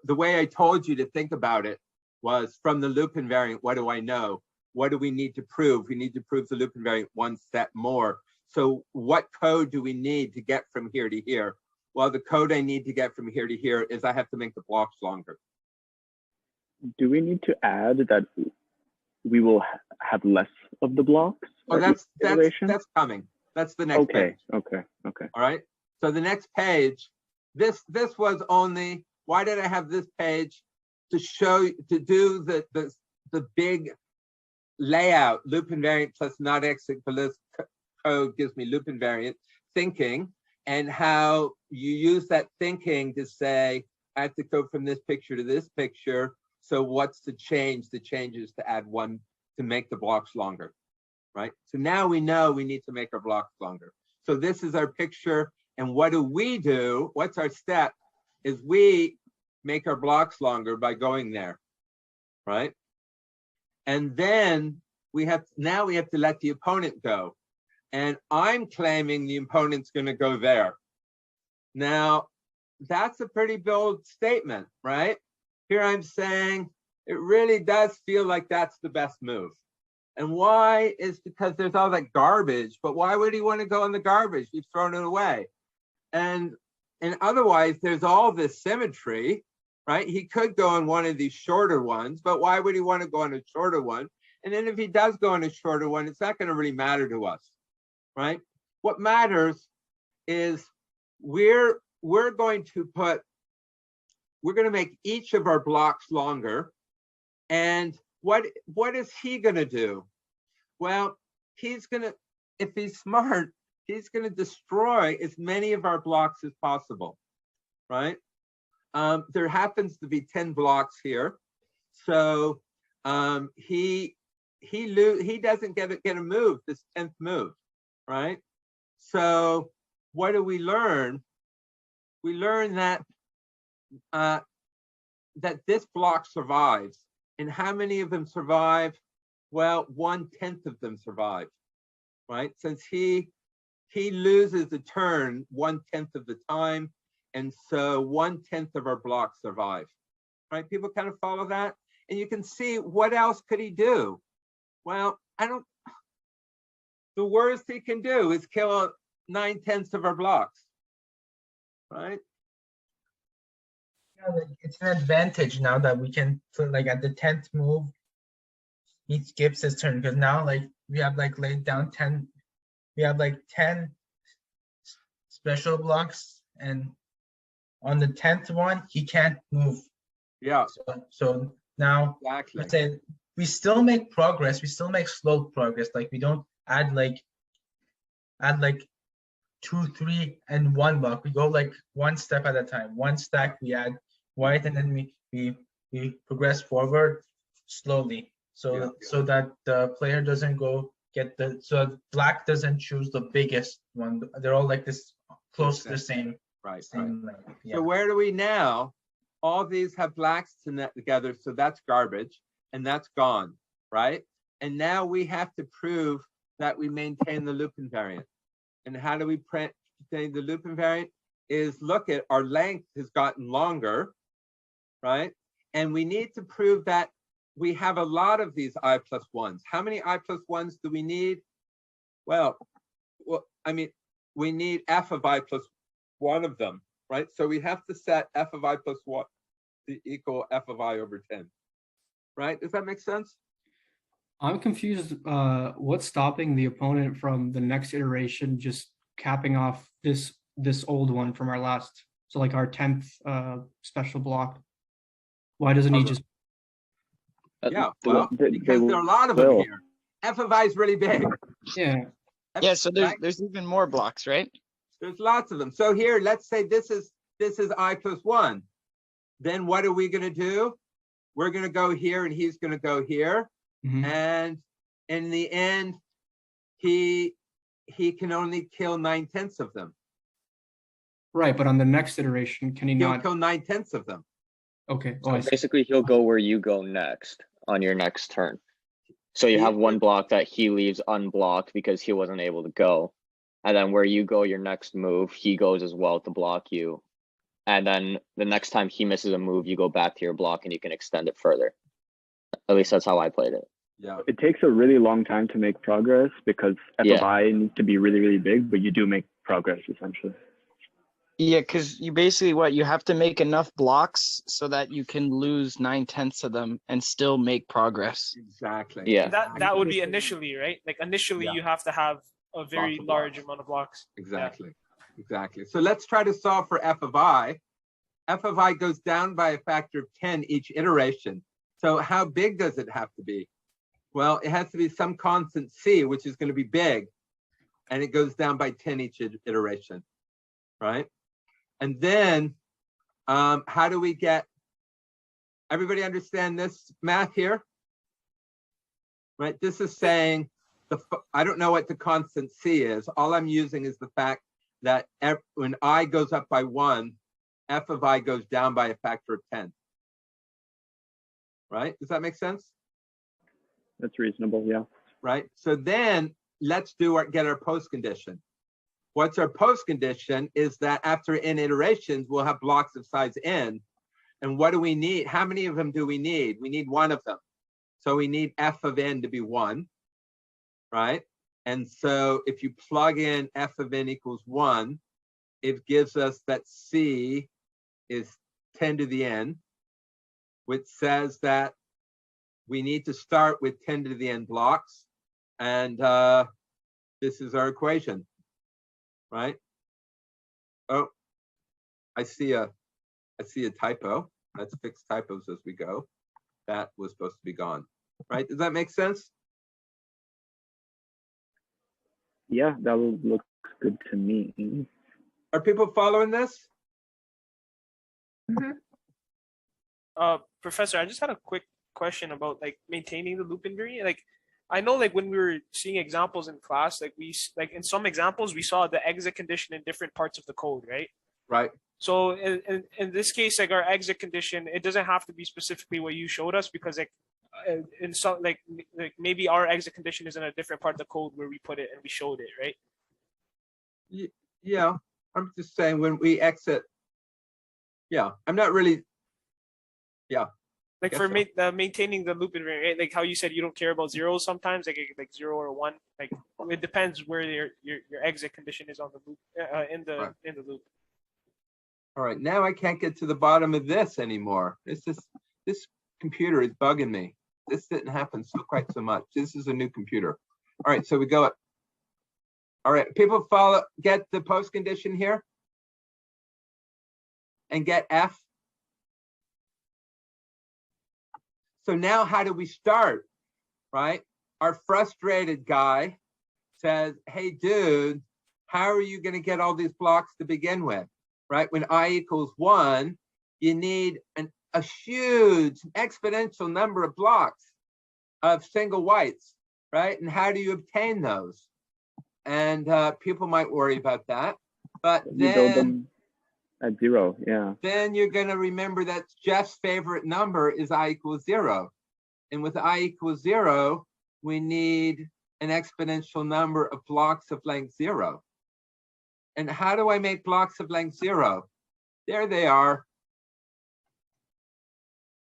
The way I told you to think about it was from the loop invariant, what do I know? What do we need to prove? We need to prove the loop invariant one step more. So what code do we need to get from here to here? Well, the code I need to get from here to here is I have to make the blocks longer. Do we need to add that we will have less of the blocks? Oh, that's coming. That's the next page. Okay. All right. So the next page, this was only, why did I have this page? To show, to do the big layout, loop invariant plus not exit code gives me loop invariant thinking, and how you use that thinking to say, I have to go from this picture to this picture. So what's the change? The change is to add one to make the blocks longer, right? So now we know we need to make our blocks longer. So this is our picture. And what do we do? What's our step? Is we make our blocks longer by going there, right? And then we have to let the opponent go. And I'm claiming the opponent's going to go there. Now, that's a pretty bold statement, right? Here I'm saying it really does feel like that's the best move. And why is because there's all that garbage, but why would he want to go in the garbage? We've thrown it away. And otherwise there's all this symmetry, right? He could go on one of these shorter ones, but why would he want to go on a shorter one? And then if he does go on a shorter one, it's not going to really matter to us, right? What matters is we're going to make each of our blocks longer. And what is he going to do? Well, if he's smart, he's going to destroy as many of our blocks as possible, right? There happens to be 10 blocks here. So he doesn't get a move, this 10th move, right? So what do we learn? We learn that that this block survives. And how many of them survive? Well, 1/10 of them survive, right? Since he loses a turn 1/10 of the time, and so 1/10 of our blocks survive, right? People kind of follow that, and you can see what else could he do? Well, the worst he can do is kill 9/10 of our blocks, right? Yeah, like it's an advantage now that we can, so like at the 10th move, he skips his turn, because now like we have like laid down 10, we have like 10 special blocks, and on the 10th one he can't move. Yeah. So now exactly. Let's say we still make progress, we still make slow progress, like we don't add like 2, 3, and 1 block. We go like one step at a time. One stack we add white, and then we progress forward slowly. So that the player doesn't go get so black doesn't choose the biggest one. They're all like this close to the same. Right. Same, right. So where do we now? All these have blacks together, so that's garbage, and that's gone, right? And now we have to prove that we maintain the loop invariant. And how do we maintain the loop invariant? Is look at our length has gotten longer, right? And we need to prove that we have a lot of these I+1s. How many I+1s do we need? Well, I mean, we need f of I+1 of them, right? So we have to set f of I+1 to equal f of I over 10, right? Does that make sense? I'm confused. What's stopping the opponent from the next iteration just capping off this old one from our last? So like our 10th special block. Why doesn't he just? Yeah, well, because there are a lot of them here. F of I is really big. Yeah. Yeah, so there's Right? there's even more blocks, right? There's lots of them. So here, let's say this is I plus 1. Then what are we going to do? We're going to go here and he's going to go here. Mhm. And in the end, he can only kill 9/10 of them. Right, but on the next iteration, can he He'll not? kill 9/10 of them. Okay. Oh, I see. Basically, he'll go where you go next on your next turn. So you He have one would- block that he leaves unblocked because he wasn't able to go. And then where you go your next move, he goes as well to block you. And then the next time he misses a move, you go back to your block and you can extend it further. At least that's how I played it. Yeah. It takes a really long time to make progress because F Yeah. of I needs to be really, really big, but you do make progress essentially. Yeah, because you basically you have to make enough blocks so that you can lose 9/10 of them and still make progress. Exactly. Yeah. That would be initially, right? Like initially, Yeah. you have to have a very Lots of large blocks. amount of blocks. Exactly. Exactly. So let's try to solve for F of I. F of I goes down by a factor of 10 each iteration. So how big does it have to be? Well, it has to be some constant C, which is going to be big. And it goes down by 10 each iteration, right? And then how do we get, everybody understand this math here? Right, this is saying, I don't know what the constant C is. All I'm using is the fact that when I goes up by 1, F of I goes down by a factor of 10. Right, does that make sense? That's reasonable, yeah. Right, so then let's get our post condition. What's our post condition is that after n iterations, we'll have blocks of size n. And what do we need? How many of them do we need? We need one of them. So we need f of n to be 1, right? And so if you plug in f of n equals 1, it gives us that c is 10 to the n, which says that we need to start with 10 to the n blocks. And this is our equation, right? Oh, I see a typo. Let's fix typos as we go. That was supposed to be gone, right? Does that make sense? Yeah, that looks good to me. Are people following this? Professor, I just had a quick question about like maintaining the loop invariant. Like, I know like when we were seeing examples in class, like in some examples we saw the exit condition in different parts of the code, right? Right. So in this case, like our exit condition, it doesn't have to be specifically what you showed us because like in some like maybe our exit condition is in a different part of the code where we put it and we showed it, right? Yeah, I'm just saying when we exit. Yeah, I'm not really. Yeah. Like for maintaining the loop invariant, right? Like how you said you don't care about zeros sometimes, like 0 or 1. Like it depends where your exit condition is on the loop in the loop. All right, now I can't get to the bottom of this anymore. This computer is bugging me. This didn't happen quite so much. This is a new computer. All right, so we go up. All right, people get the post condition here and get F. So now how do we start, right? Our frustrated guy says, hey, dude, how are you going to get all these blocks to begin with, right? When I equals 1, you need a huge exponential number of blocks of single whites, right? And how do you obtain those? And people might worry about that, but you build them at 0, yeah. Then you're going to remember that Jeff's favorite number is I equals 0. And with I equals 0, we need an exponential number of blocks of length 0. And how do I make blocks of length 0? There they are.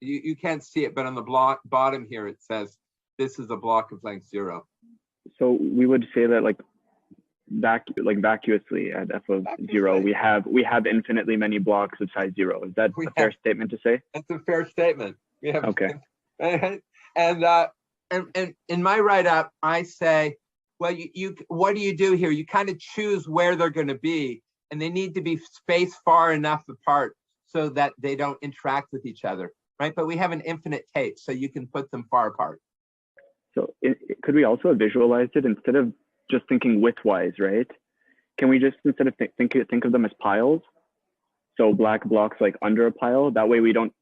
You can't see it, but on the bottom here, it says this is a block of length 0. So we would say that like vacuously at f of 0, we have infinitely many blocks of size 0. Is that a fair statement to say? That's a fair statement. We have, okay. And in my write-up, I say, well, what do you do here? You kind of choose where they're going to be, and they need to be spaced far enough apart so that they don't interact with each other, right? But we have an infinite tape, so you can put them far apart. So could we also visualize it instead of just thinking widthwise, right? Can we just, instead of think of them as piles? So black blocks like under a pile. That way we don't,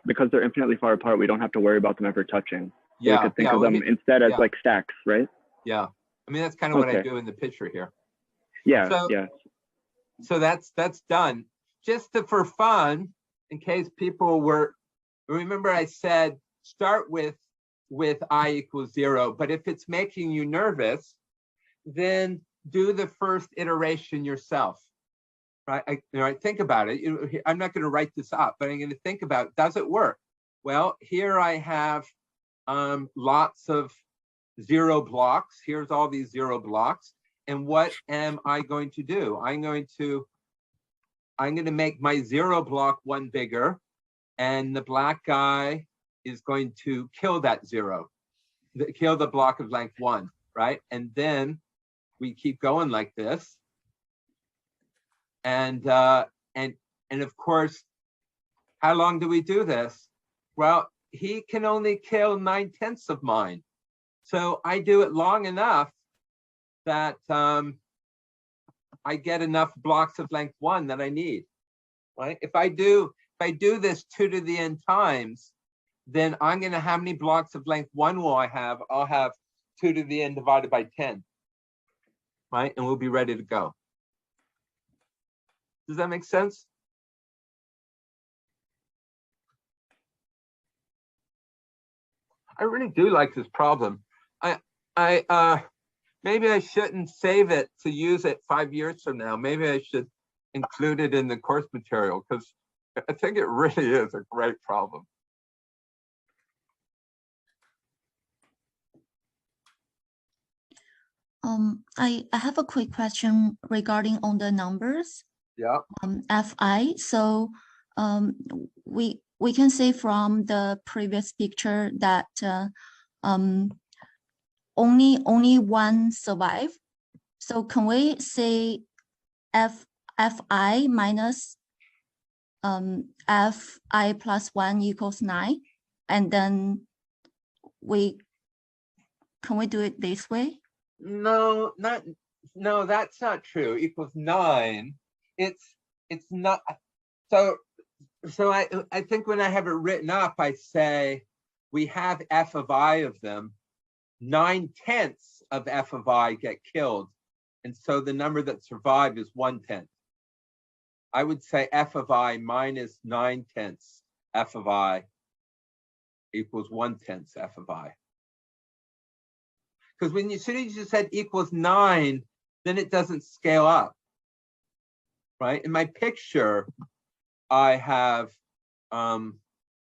because they're infinitely far apart, we don't have to worry about them ever touching. So we could think of them instead as like stacks, right? Yeah. I mean, that's kind of what I do in the picture here. Yeah, so, yeah. So that's done. Just for fun, in case people were, remember I said, start with I equals 0, but if it's making you nervous, then do the first iteration yourself, right? Think about it. I'm not going to write this up, but I'm going to think about, does it work? Well, here I have lots of 0 blocks. Here's all these 0 blocks. And what am I going to do? I'm going to make my 0 block one bigger, and the black guy is going to kill that 0, kill the block of length 1, right? And then we keep going like this. And of course, how long do we do this? Well, he can only kill 9/10 of mine. So I do it long enough that I get enough blocks of length 1 that I need, right? If I do this 2 to the n times, then I'm going to, how many blocks of length 1 will I have? I'll have 2 to the n divided by 10, right? And we'll be ready to go. Does that make sense? I really do like this problem. Maybe I shouldn't save it to use it 5 years from now. Maybe I should include it in the course material, because I think it really is a great problem. I have a quick question regarding on the numbers. Yeah. Fi. So we can say from the previous picture that only one survive. So can we say Fi minus Fi plus 1 equals 9, and then can we do it this way? No, that's not true. Equals 9. It's not. So I think when I have it written up, I say we have f of I of them. 9/10 of f of I get killed, and so the number that survived is 1/10. I would say f of I minus 9/10 f of I equals 1/10 f of I. Because as soon as you said equals 9, then it doesn't scale up, right? In my picture, I have,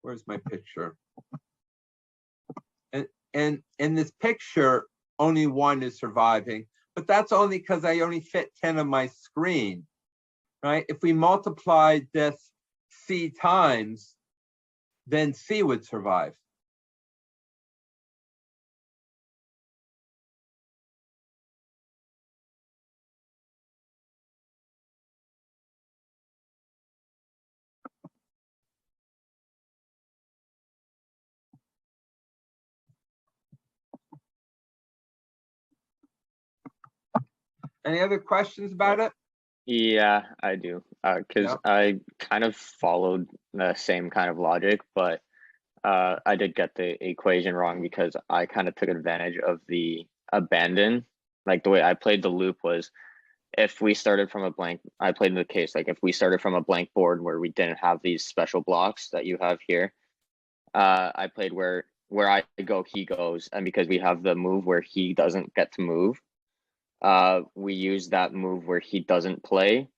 where's my picture? And in this picture, only 1 is surviving, but that's only because I only fit 10 on my screen, right? If we multiplied this C times, then C would survive. Any other questions about it? Yeah, I do. Because I kind of followed the same kind of logic, but I did get the equation wrong because I kind of took advantage of the abandon. Like the way I played the loop was, if we started from a blank, I played in the case, like if we started from a blank board where we didn't have these special blocks that you have here, I played where I go, he goes. And because we have the move where he doesn't get to move, we use that move where he doesn't play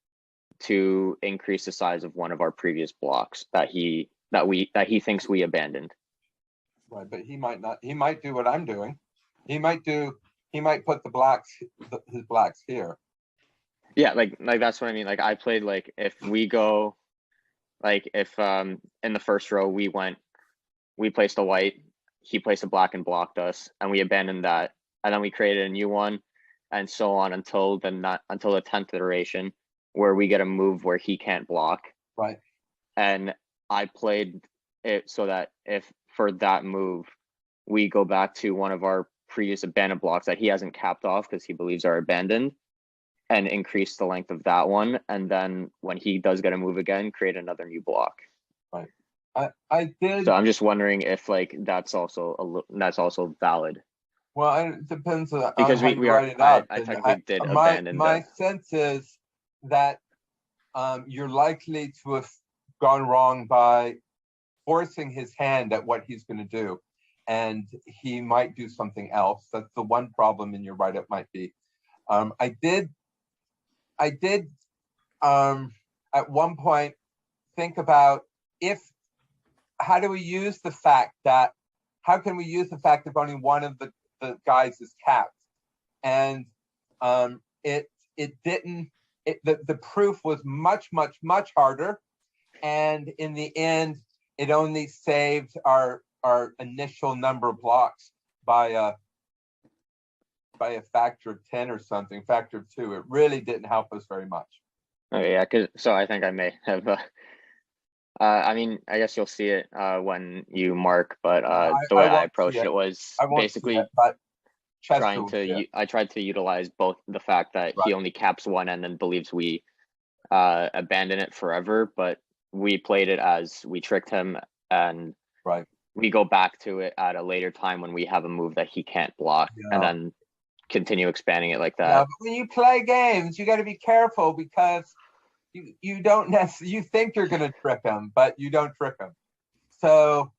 to increase the size of one of our previous blocks that he thinks we abandoned. Right, but he might not. He might do what I'm doing. He might put the blocks, his blocks here. Yeah, like that's what I mean. Like I played like if we go, like if in the first row we placed a white, he placed a black and blocked us, and we abandoned that, and then we created a new one, and so on until the 10th iteration, where we get a move where he can't block. Right. And I played it so that if for that move, we go back to one of our previous abandoned blocks that he hasn't capped off because he believes are abandoned, and increase the length of that one. And then when he does get a move again, create another new block. Right. I did. So I'm just wondering if like that's also valid. Well, it depends on Because how we you are, write it up. I And technically did my abandon sense is that you're likely to have gone wrong by forcing his hand at what he's going to do, and he might do something else. That's the one problem in your write-up might be. I did at one point think about how can we use the fact that only one of the guys is capped, and the proof was much harder, and in the end it only saved our initial number of blocks by a factor of 10 or something, factor of 2. It really didn't help us very much. Oh yeah, so I think I may have I mean, I guess you'll see it when you mark, but the way I approached it was basically I tried to utilize both the fact that he only caps one and then believes we abandon it forever, but we played it as we tricked him, and we go back to it at a later time when we have a move that he can't block, and then continue expanding it like that. Yeah, but when you play games, you got to be careful, because you don't necessarily, you think you're going to trick him, but you don't trick him. So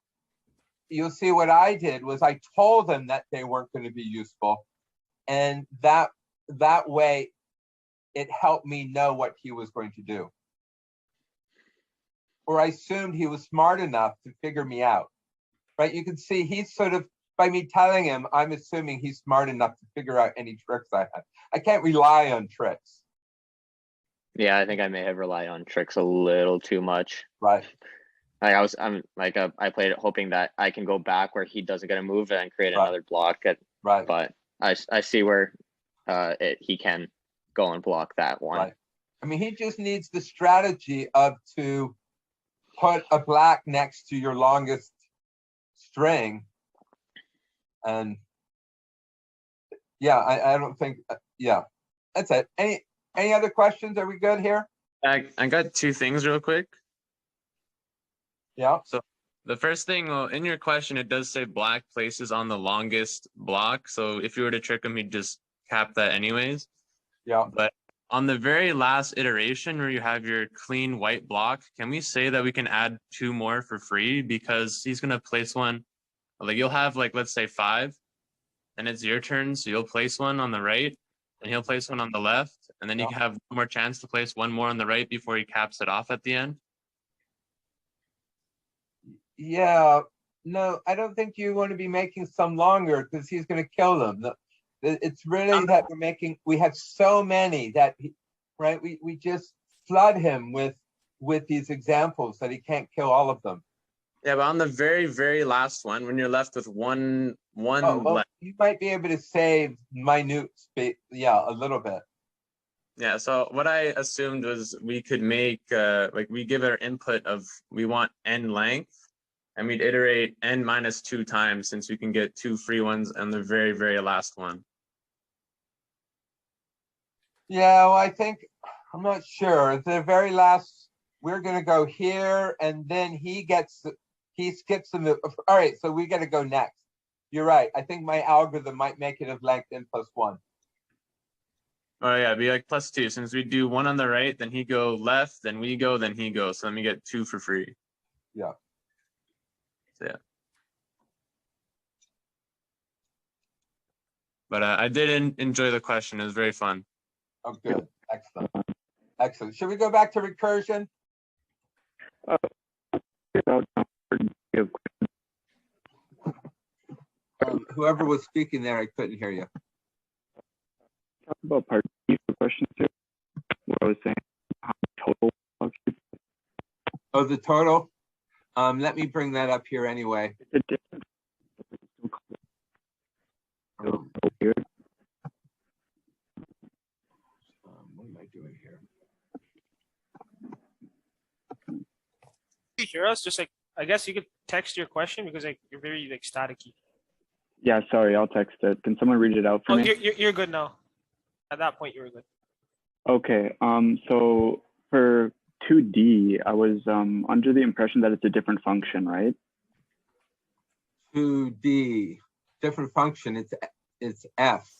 you'll see what I did was I told him that they weren't going to be useful, and that way it helped me know what he was going to do, or I assumed he was smart enough to figure me out. Right? You can see he's sort of, by me telling him, I'm assuming he's smart enough to figure out any tricks I have. I can't rely on tricks. Yeah, I think I may have relied on tricks a little too much. Right. Like I played it hoping that I can go back where he doesn't get a move and create another block. But I see where he can go and block that one. Right. I mean, he just needs the strategy to put a black next to your longest string, and yeah, I don't think that's it. Any other questions? Are we good here? I got two things real quick. Yeah. So the first thing, well, in your question, it does say black places on the longest block. So if you were to trick him, he'd just cap that anyways. Yeah. But on the very last iteration where you have your clean white block, can we say that we can add 2 more for free? Because he's going to place one, like you'll have like, let's say 5, and it's your turn. So you'll place one on the right and he'll place one on the left. And then you can have one more chance to place one more on the right before he caps it off at the end. Yeah, no, I don't think you want to be making some longer, because he's going to kill them. It's really that we have so many that, we just flood him with these examples that he can't kill all of them. Yeah, but on the very, very last one, when you're left with one left. You might be able to save minute space, a little bit. Yeah, so what I assumed was we could make, we give our input of we want n length, and we'd iterate n minus 2 times, since we can get 2 free ones on the very, very last one. Yeah, well, I'm not sure. The very last, we're going to go here, and then he skips the move. All right, so we got to go next. You're right. I think my algorithm might make it of length n plus 1. Oh yeah, it'd be like plus 2. Since we do 1 on the right, then he go left, then we go, then he goes. So then we get 2 for free. Yeah. So yeah. But I did enjoy the question. It was very fun. Oh, good. Excellent. Excellent. Should we go back to recursion? Whoever was speaking there, I couldn't hear you. Talk about part B of the question too. What I was saying, how total. Oh, the total. Let me bring that up here anyway. It's a different. Weird. What am I doing here? Can you hear us? Just like, I guess you could text your question, because like you're very like staticky. Yeah, sorry, I'll text it. Can someone read it out for Oh, me? you're good now. At that point, you were good. Okay, so for 2D, I was under the impression that it's a different function, right? 2D, different function, it's F.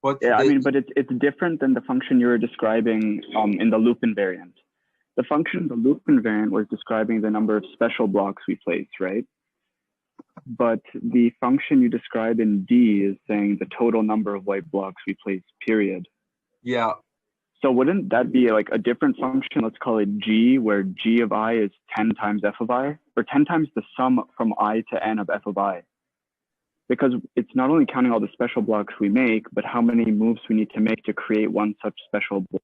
What's Yeah, I the- mean, but it's different than the function you were describing in the loop invariant. The function, the loop invariant, was describing the number of special blocks we place, right? But the function you describe in D is saying the total number of white blocks we place, period. Yeah. So wouldn't that be like a different function? Let's call it G, where G of I is 10 times F of I, or 10 times the sum from I to N of F of I. Because it's not only counting all the special blocks we make, but how many moves we need to make to create one such special block.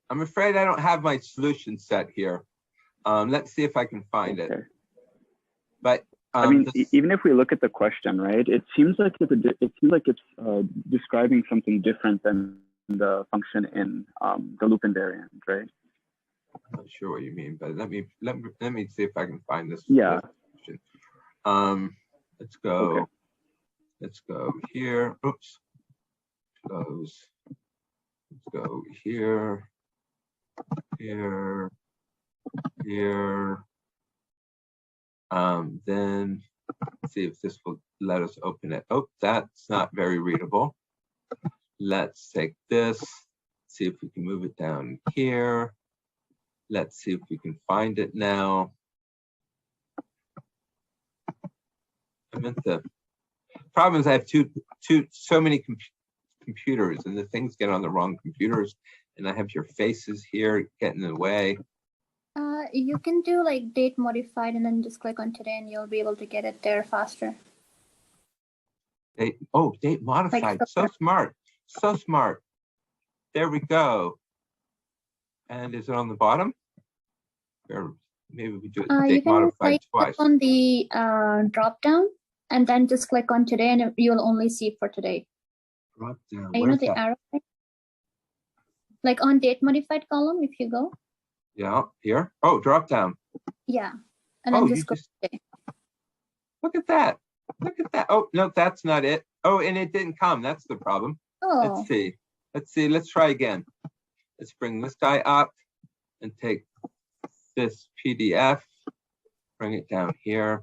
I'm afraid I don't have my solution set here. Let's see if I can find it. But I mean, even if we look at the question, right, it seems like it's describing something different than the function in the loop invariant, right? I'm not sure what you mean, but let me see if I can find this. Yeah. Question. Let's go. Okay. Let's go here. Oops. Close. Let's go here. Here. Here. Then see if this will let us open it. Oh, that's not very readable. Let's take this, see if we can move it down here. Let's see if we can find it now. I meant the problem is I have so many computers, and the things get on the wrong computers, and I have your faces here getting in the way. You can do like date modified and then just click on today and you'll be able to get it there faster. Date modified. Like, so smart. So smart. There we go. And is it on the bottom? Or maybe we do it you date can modified click twice. on the drop down and then just click on today and you'll only see for today. Drop down. You know Where's the that? arrow? Like on date modified column, if you go. Yeah, here. Oh, drop down. Yeah. And then just go today. Look at that. Look at that. Oh, no, that's not it. Oh, and it didn't come. That's the problem. Oh. Let's see. Let's see. Let's try again. Let's bring this guy up and take this PDF, bring it down here.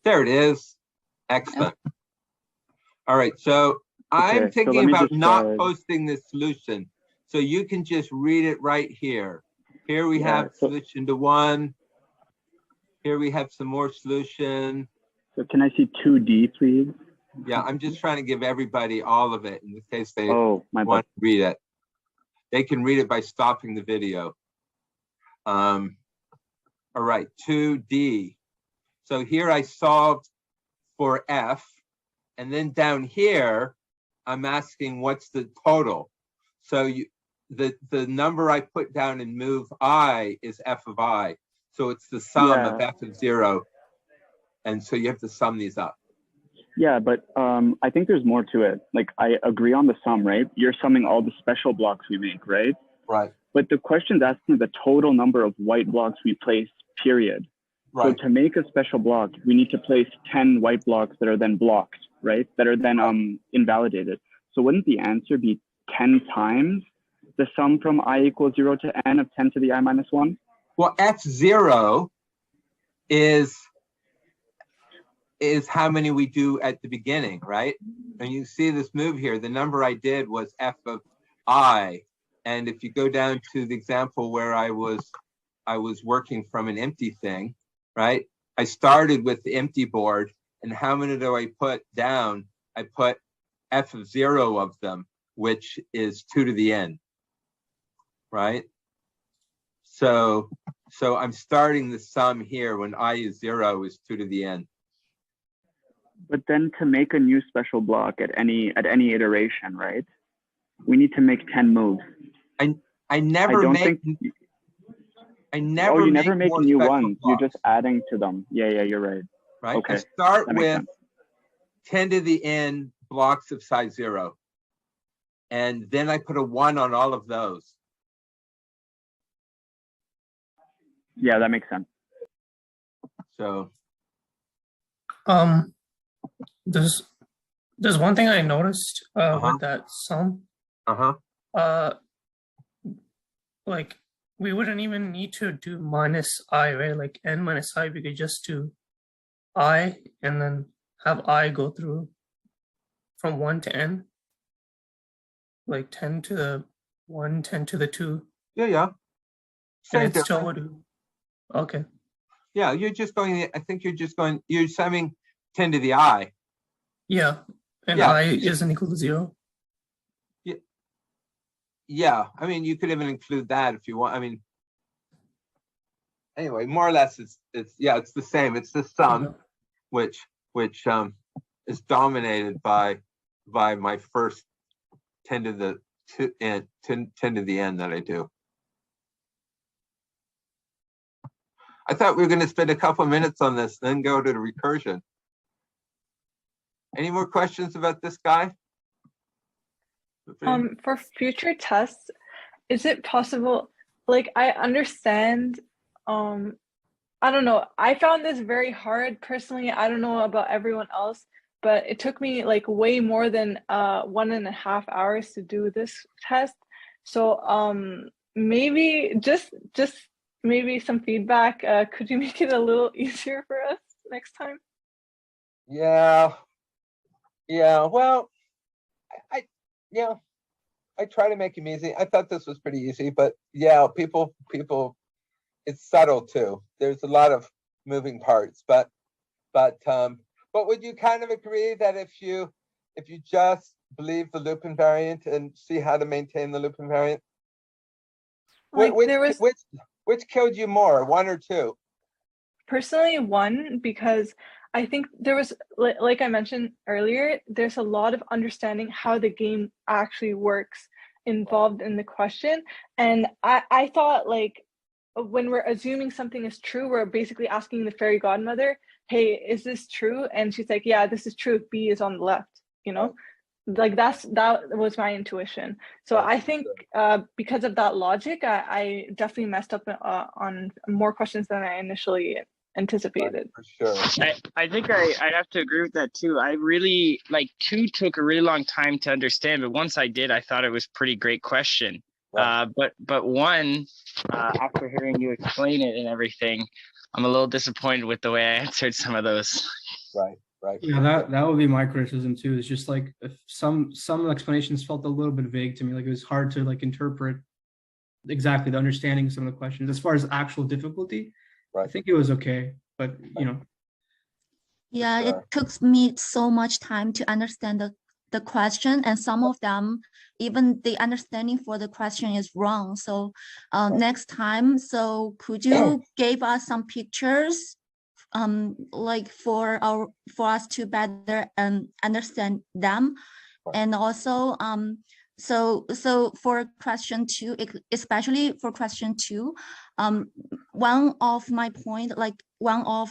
There it is. Excellent. All right. So I'm thinking about not posting this solution. So you can just read it right here. Here we have solution to 1. Here we have some more solution. So can I see 2D, please? Yeah, I'm just trying to give everybody all of it in case they want to read it. They can read it by stopping the video. All right, 2D. So here I solved for F. And then down here, I'm asking what's the total. So the number I put down in move I is F of I. So it's the sum of F of 0. And so you have to sum these up. Yeah, but I think there's more to it. Like, I agree on the sum, right? You're summing all the special blocks we make, right? Right. But the question's asking the total number of white blocks we place, period. Right. So to make a special block, we need to place 10 white blocks that are then blocked, right? That are then invalidated. So wouldn't the answer be 10 times the sum from I equals 0 to n of 10 to the I minus 1? Well, F0 is how many we do at the beginning, right? And you see this move here, the number I did was F of I. And if you go down to the example where I was working from an empty thing, right? I started with the empty board, and how many do I put down? I put F of 0 of them, which is 2 to the n, right? So I'm starting the sum here when I is 0 is 2 to the n. But then to make a new special block at any iteration, right? We need to make 10 moves. I never make new ones. Blocks. You're just adding to them. Yeah, you're right. Right. Okay. I start with 10 to the n blocks of size 0. And then I put a 1 on all of those. Yeah, that makes sense. So There's one thing I noticed with that sum. Like we wouldn't even need to do minus I, right? Like n minus I, we could just do I and then have I go through from 1 to n, like 10 to the 1, 10 to the 2. Yeah. And it's still would. Okay. Yeah, you're just going. I think you're just going. You're summing 10 to the I. Yeah, and Yeah. I isn't equal to 0. Yeah, I mean, you could even include that if you want. I mean, anyway, more or less, it's the same. It's the sum, which is dominated by my first 10 to the 2 and 10 to the n that I do. I thought we were going to spend a couple of minutes on this, then go to the recursion. Any more questions about this guy? For future tests, is it possible, like I understand, I don't know, I found this very hard personally. I don't know about everyone else, but it took me like way more than 1.5 hours to do this test. So maybe just maybe some feedback. Could you make it a little easier for us next time? Yeah. Well, I try to make them easy. I thought this was pretty easy, but yeah, people, it's subtle too. There's a lot of moving parts, but would you kind of agree that if you just believe the loop invariant and see how to maintain the loop invariant, Like which killed you more, 1 or 2? Personally, 1, because I think there was, like I mentioned earlier, there's a lot of understanding how the game actually works involved in the question. And I thought, like, when we're assuming something is true, we're basically asking the fairy godmother, hey, is this true? And she's like, yeah, this is true. B is on the left, you know? Like that was my intuition. So I think because of that logic, I definitely messed up on more questions than I initially anticipated. For sure. I think I have to agree with that too. I really, like, 2 took a really long time to understand, but once I did, I thought it was pretty great question. Right. But 1, after hearing you explain it and everything, I'm a little disappointed with the way I answered some of those. Right. Yeah, that would be my criticism too. It's just like if some explanations felt a little bit vague to me. Like it was hard to like interpret exactly the understanding of some of the questions. As far as actual difficulty, I think it was okay, but you know. Yeah, it took me so much time to understand the question, and some of them, even the understanding for the question is wrong. So next time, so could you give us some pictures, like for us to better understand them, and also so for question 2, especially for question 2, one of my point, like one of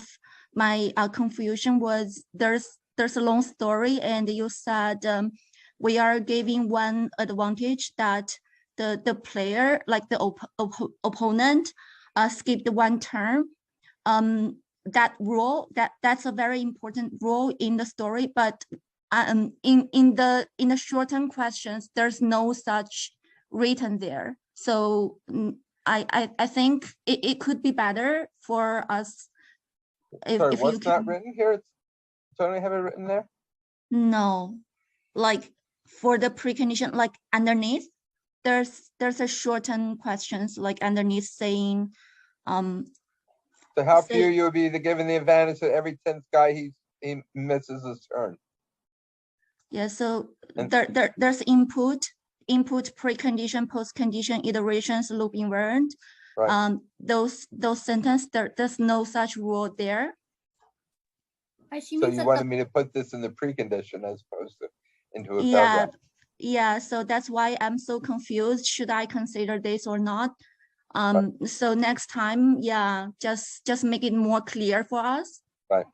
my confusion was there's a long story, and you said we are giving one advantage that the player, like the opponent, skipped 1 turn. That rule, that's a very important rule in the story, but in the shortened questions, there's no such written there. So I think it could be better for us. Sorry, if what's you not written here? Don't I have it written there? No, like for the precondition, like underneath, there's a shortened questions, like underneath saying, So how few you would be given the advantage that every 10th guy he misses his turn. Yeah, so there's input, precondition, postcondition, iterations, loop invariant. Right. Those sentences, there's no such rule there. So you wanted me to put this in the precondition as opposed to into a paragraph. Yeah, so that's why I'm so confused. Should I consider this or not? So next time, yeah, just make it more clear for us. Right.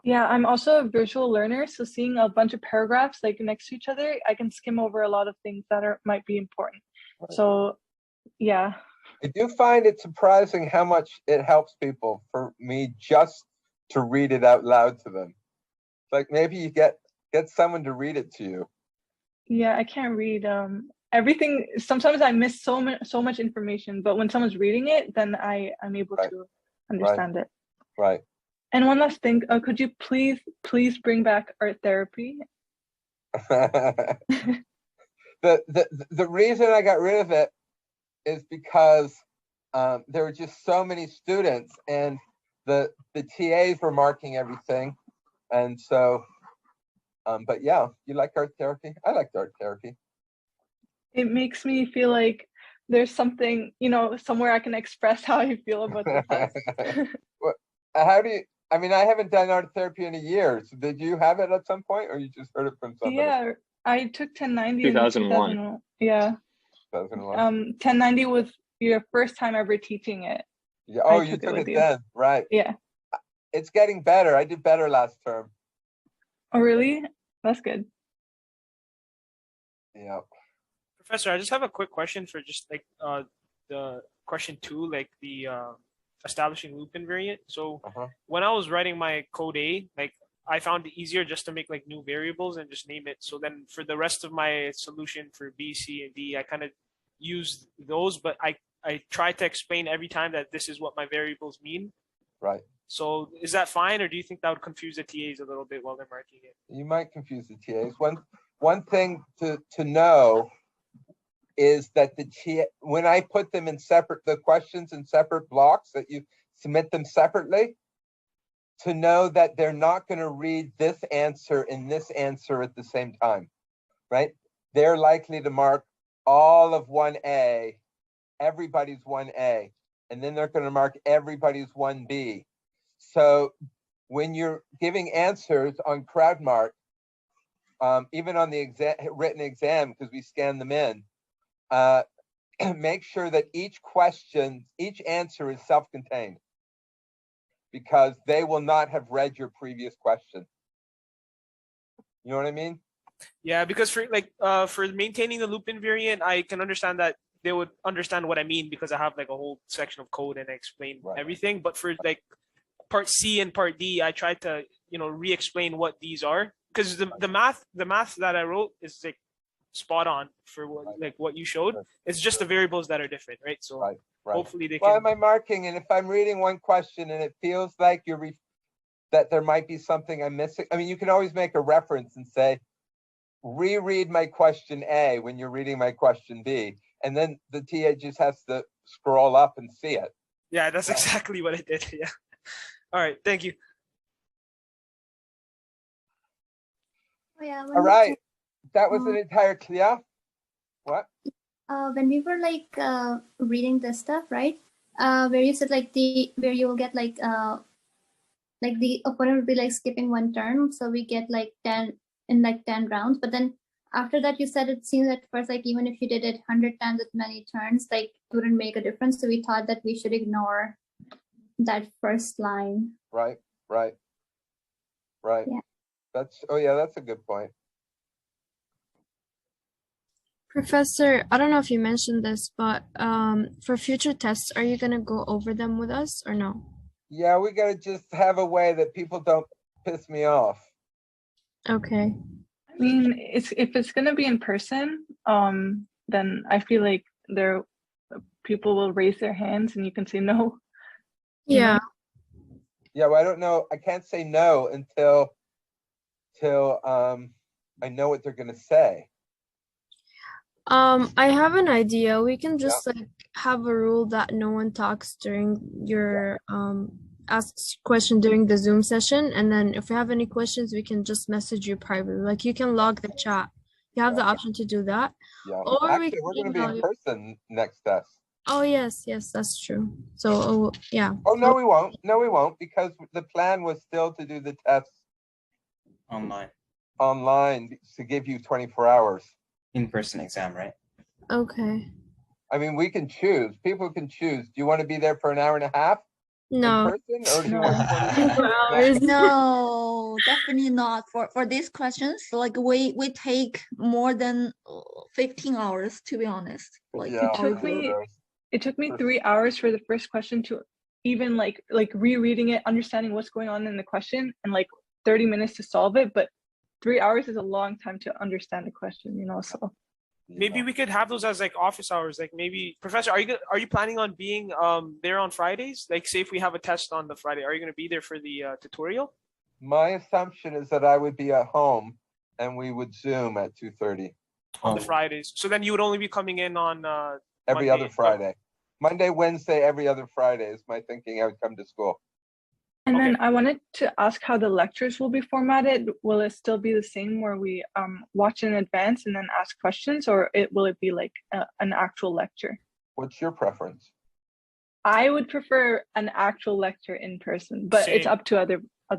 Yeah, I'm also a visual learner, so seeing a bunch of paragraphs like next to each other, I can skim over a lot of things that might be important. Right. So yeah. I do find it surprising how much it helps people for me just to read it out loud to them. Like maybe you get someone to read it to you. Yeah, I can't read everything. Sometimes I miss so much information, but when someone's reading it, then I'm able to understand it. Right. And one last thing, could you please bring back art therapy? The reason I got rid of it is because there were just so many students, and the TAs were marking everything, and so. But yeah, you like art therapy? I liked art therapy. It makes me feel like there's something, somewhere I can express how I feel about the test. How do you? I mean, I haven't done art therapy in a year. So did you have it at some point, or you just heard it from somebody? Yeah, I took 1090 in 2001. 2001. Yeah. 2001. 1090 was your first time ever teaching it. Yeah. Oh, you took it then, right? Yeah. It's getting better. I did better last term. Oh, really? That's good. Yeah. Professor, I just have a quick question for just like the question 2, like the establishing loop invariant. So when I was writing my code A, like I found it easier just to make like new variables and just name it. So then for the rest of my solution for B, C, and D, I kind of used those, but I try to explain every time that this is what my variables mean. Right. So is that fine, or do you think that would confuse the TAs a little bit while they're marking it? You might confuse the TAs. One thing to know is that the TA, when I put them in the questions in separate blocks, that you submit them separately, to know that they're not going to read this answer and this answer at the same time, right? They're likely to mark all of 1A, everybody's 1A, and then they're going to mark everybody's 1B. So when you're giving answers on CrowdMark, even on the written exam, because we scan them in, make sure that each answer is self-contained, because they will not have read your previous question. You know what I mean? Yeah, because for maintaining the loop invariant, I can understand that they would understand what I mean because I have like a whole section of code and I explain everything. But for like part C and part D, I tried to re-explain what these are, because the math that I wrote is like spot on for what you showed. It's just the variables that are different, right? So hopefully they can. Why am I marking? And if I'm reading one question and it feels like that there might be something I'm missing, I mean, you can always make a reference and say, reread my question A when you're reading my question B, and then the TA just has to scroll up and see it. Yeah, that's exactly what I did. Yeah. All right. Thank you. Oh, yeah. All right. That was an entire clear. What? When we were like reading this stuff, right? Where you said like where you will get like the opponent would be like skipping one turn, so we get like 10 in like 10 rounds. But then after that, you said it seems at first like even if you did it 100 times with many turns, like it wouldn't make a difference. So we thought that we should ignore that first line. Right. Yeah. That's a good point. Professor, I don't know if you mentioned this, but for future tests, are you gonna go over them with us or no? Yeah, we gotta just have a way that people don't piss me off. Okay. I mean, if it's gonna be in person, then I feel like people will raise their hands and you can say no. Yeah. Yeah, well, I don't know. I can't say no until I know what they're gonna say. I have an idea. We can just like have a rule that no one talks during your asks question during the Zoom session, and then if we have any questions, we can just message you privately. Like you can log the chat. You have the option to do that. Yeah. Or Actually, we're gonna be in person next test. Oh yes, that's true. So yeah. Oh no, we won't. No, we won't, because the plan was still to do the tests online to give you 24 hours. In-person exam, right? Okay. I mean, we can choose. People can choose. Do you want to be there for an hour and a half? No. In person, or do you want 24 hours? No, definitely not. For these questions, like we take more than 15 hours, to be honest. Like It took me 3 hours for the first question to even like rereading it, understanding what's going on in the question, and like 30 minutes to solve it. But 3 hours is a long time to understand the question, you know. So maybe we could have those as like office hours. Like maybe, Professor, are you planning on being there on Fridays? Like, say if we have a test on the Friday, are you going to be there for the tutorial? My assumption is that I would be at home and we would Zoom at 2:30 on the Fridays. So then you would only be coming in on every Monday. other Friday. Monday, Wednesday, every other Friday is my thinking. I would come to school. And then I wanted to ask how the lectures will be formatted. Will it still be the same where we watch in advance and then ask questions, or will it be like an actual lecture? What's your preference? I would prefer an actual lecture in person, but it's Same. up to other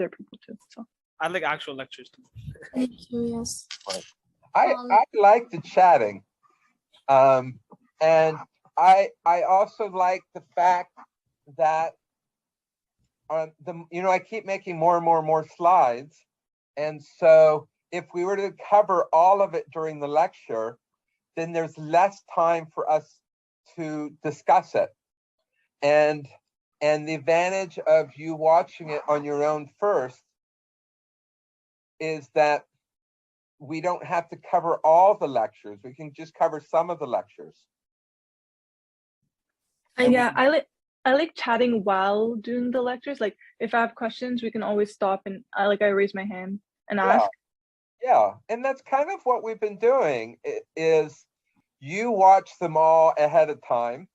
people too. So I like actual lectures too. Thank you. Yes. Right. I like the chatting, and I also like the fact that I keep making more and more slides, and so if we were to cover all of it during the lecture, then there's less time for us to discuss it. And the advantage of you watching it on your own first is that we don't have to cover all the lectures. We can just cover some of the lectures. Yeah, I like chatting while doing the lectures. Like if I have questions, we can always stop and I raise my hand and ask. Yeah, and that's kind of what we've been doing is you watch them all ahead of time.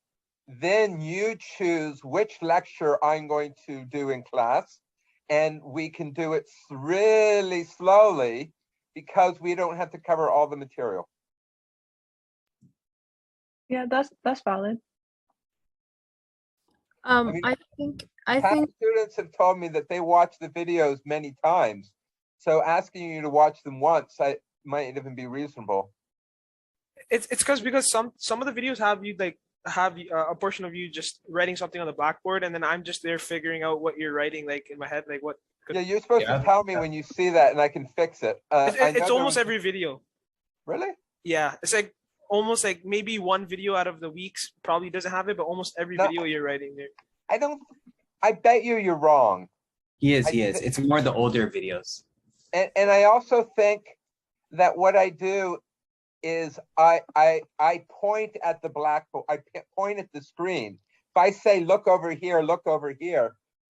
Then you choose which lecture I'm going to do in class, and we can do it really slowly because we don't have to cover all the material. Yeah, that's valid. I think students have told me that they watch the videos many times, so asking you to watch them once might even be reasonable. It's because some of the videos have you have a portion of you just writing something on the blackboard, and then I'm just there figuring out what you're writing in my head, like what. Yeah, you're supposed to tell me when you see that, and I can fix it. It's almost every video. Really? Yeah, it's like almost like maybe one video out of the weeks probably doesn't have it, but almost every video you're writing there. I bet you're wrong. He is. It's more the older videos. And I also think that what I do is I point at the blackboard. I point at the screen. If I say look over here,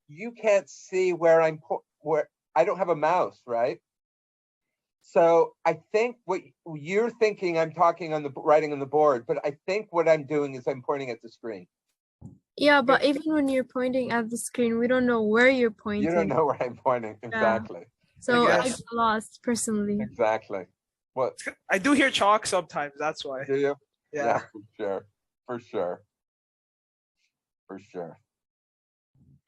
you can't see where where I don't have a mouse, right? So I think what you're thinking, I'm talking on the writing on the board, but I think what I'm doing is I'm pointing at the screen. Yeah, but even when you're pointing at the screen, we don't know where you're pointing. You don't know where I'm pointing, exactly. So I get lost personally. Exactly. What? I do hear chalk sometimes, that's why. Do you? Yeah, for sure.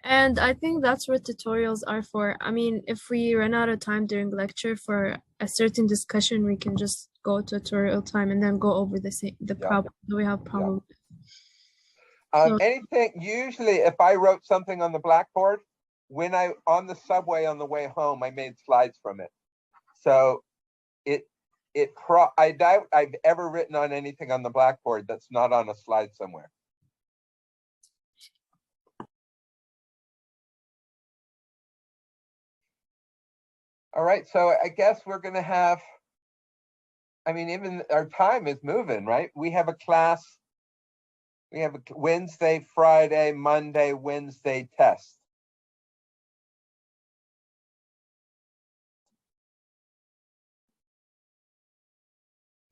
And I think that's what tutorials are for. I mean, if we run out of time during lecture for a certain discussion, we can just go to tutorial time and then go over the problem that we have problem with. Anything, usually if I wrote something on the blackboard, on the subway on the way home, I made slides from it. So I doubt I've ever written on anything on the blackboard that's not on a slide somewhere. All right, so I guess we're gonna have, even our time is moving, right? We have a class, we have a Wednesday, Friday, Monday, Wednesday test.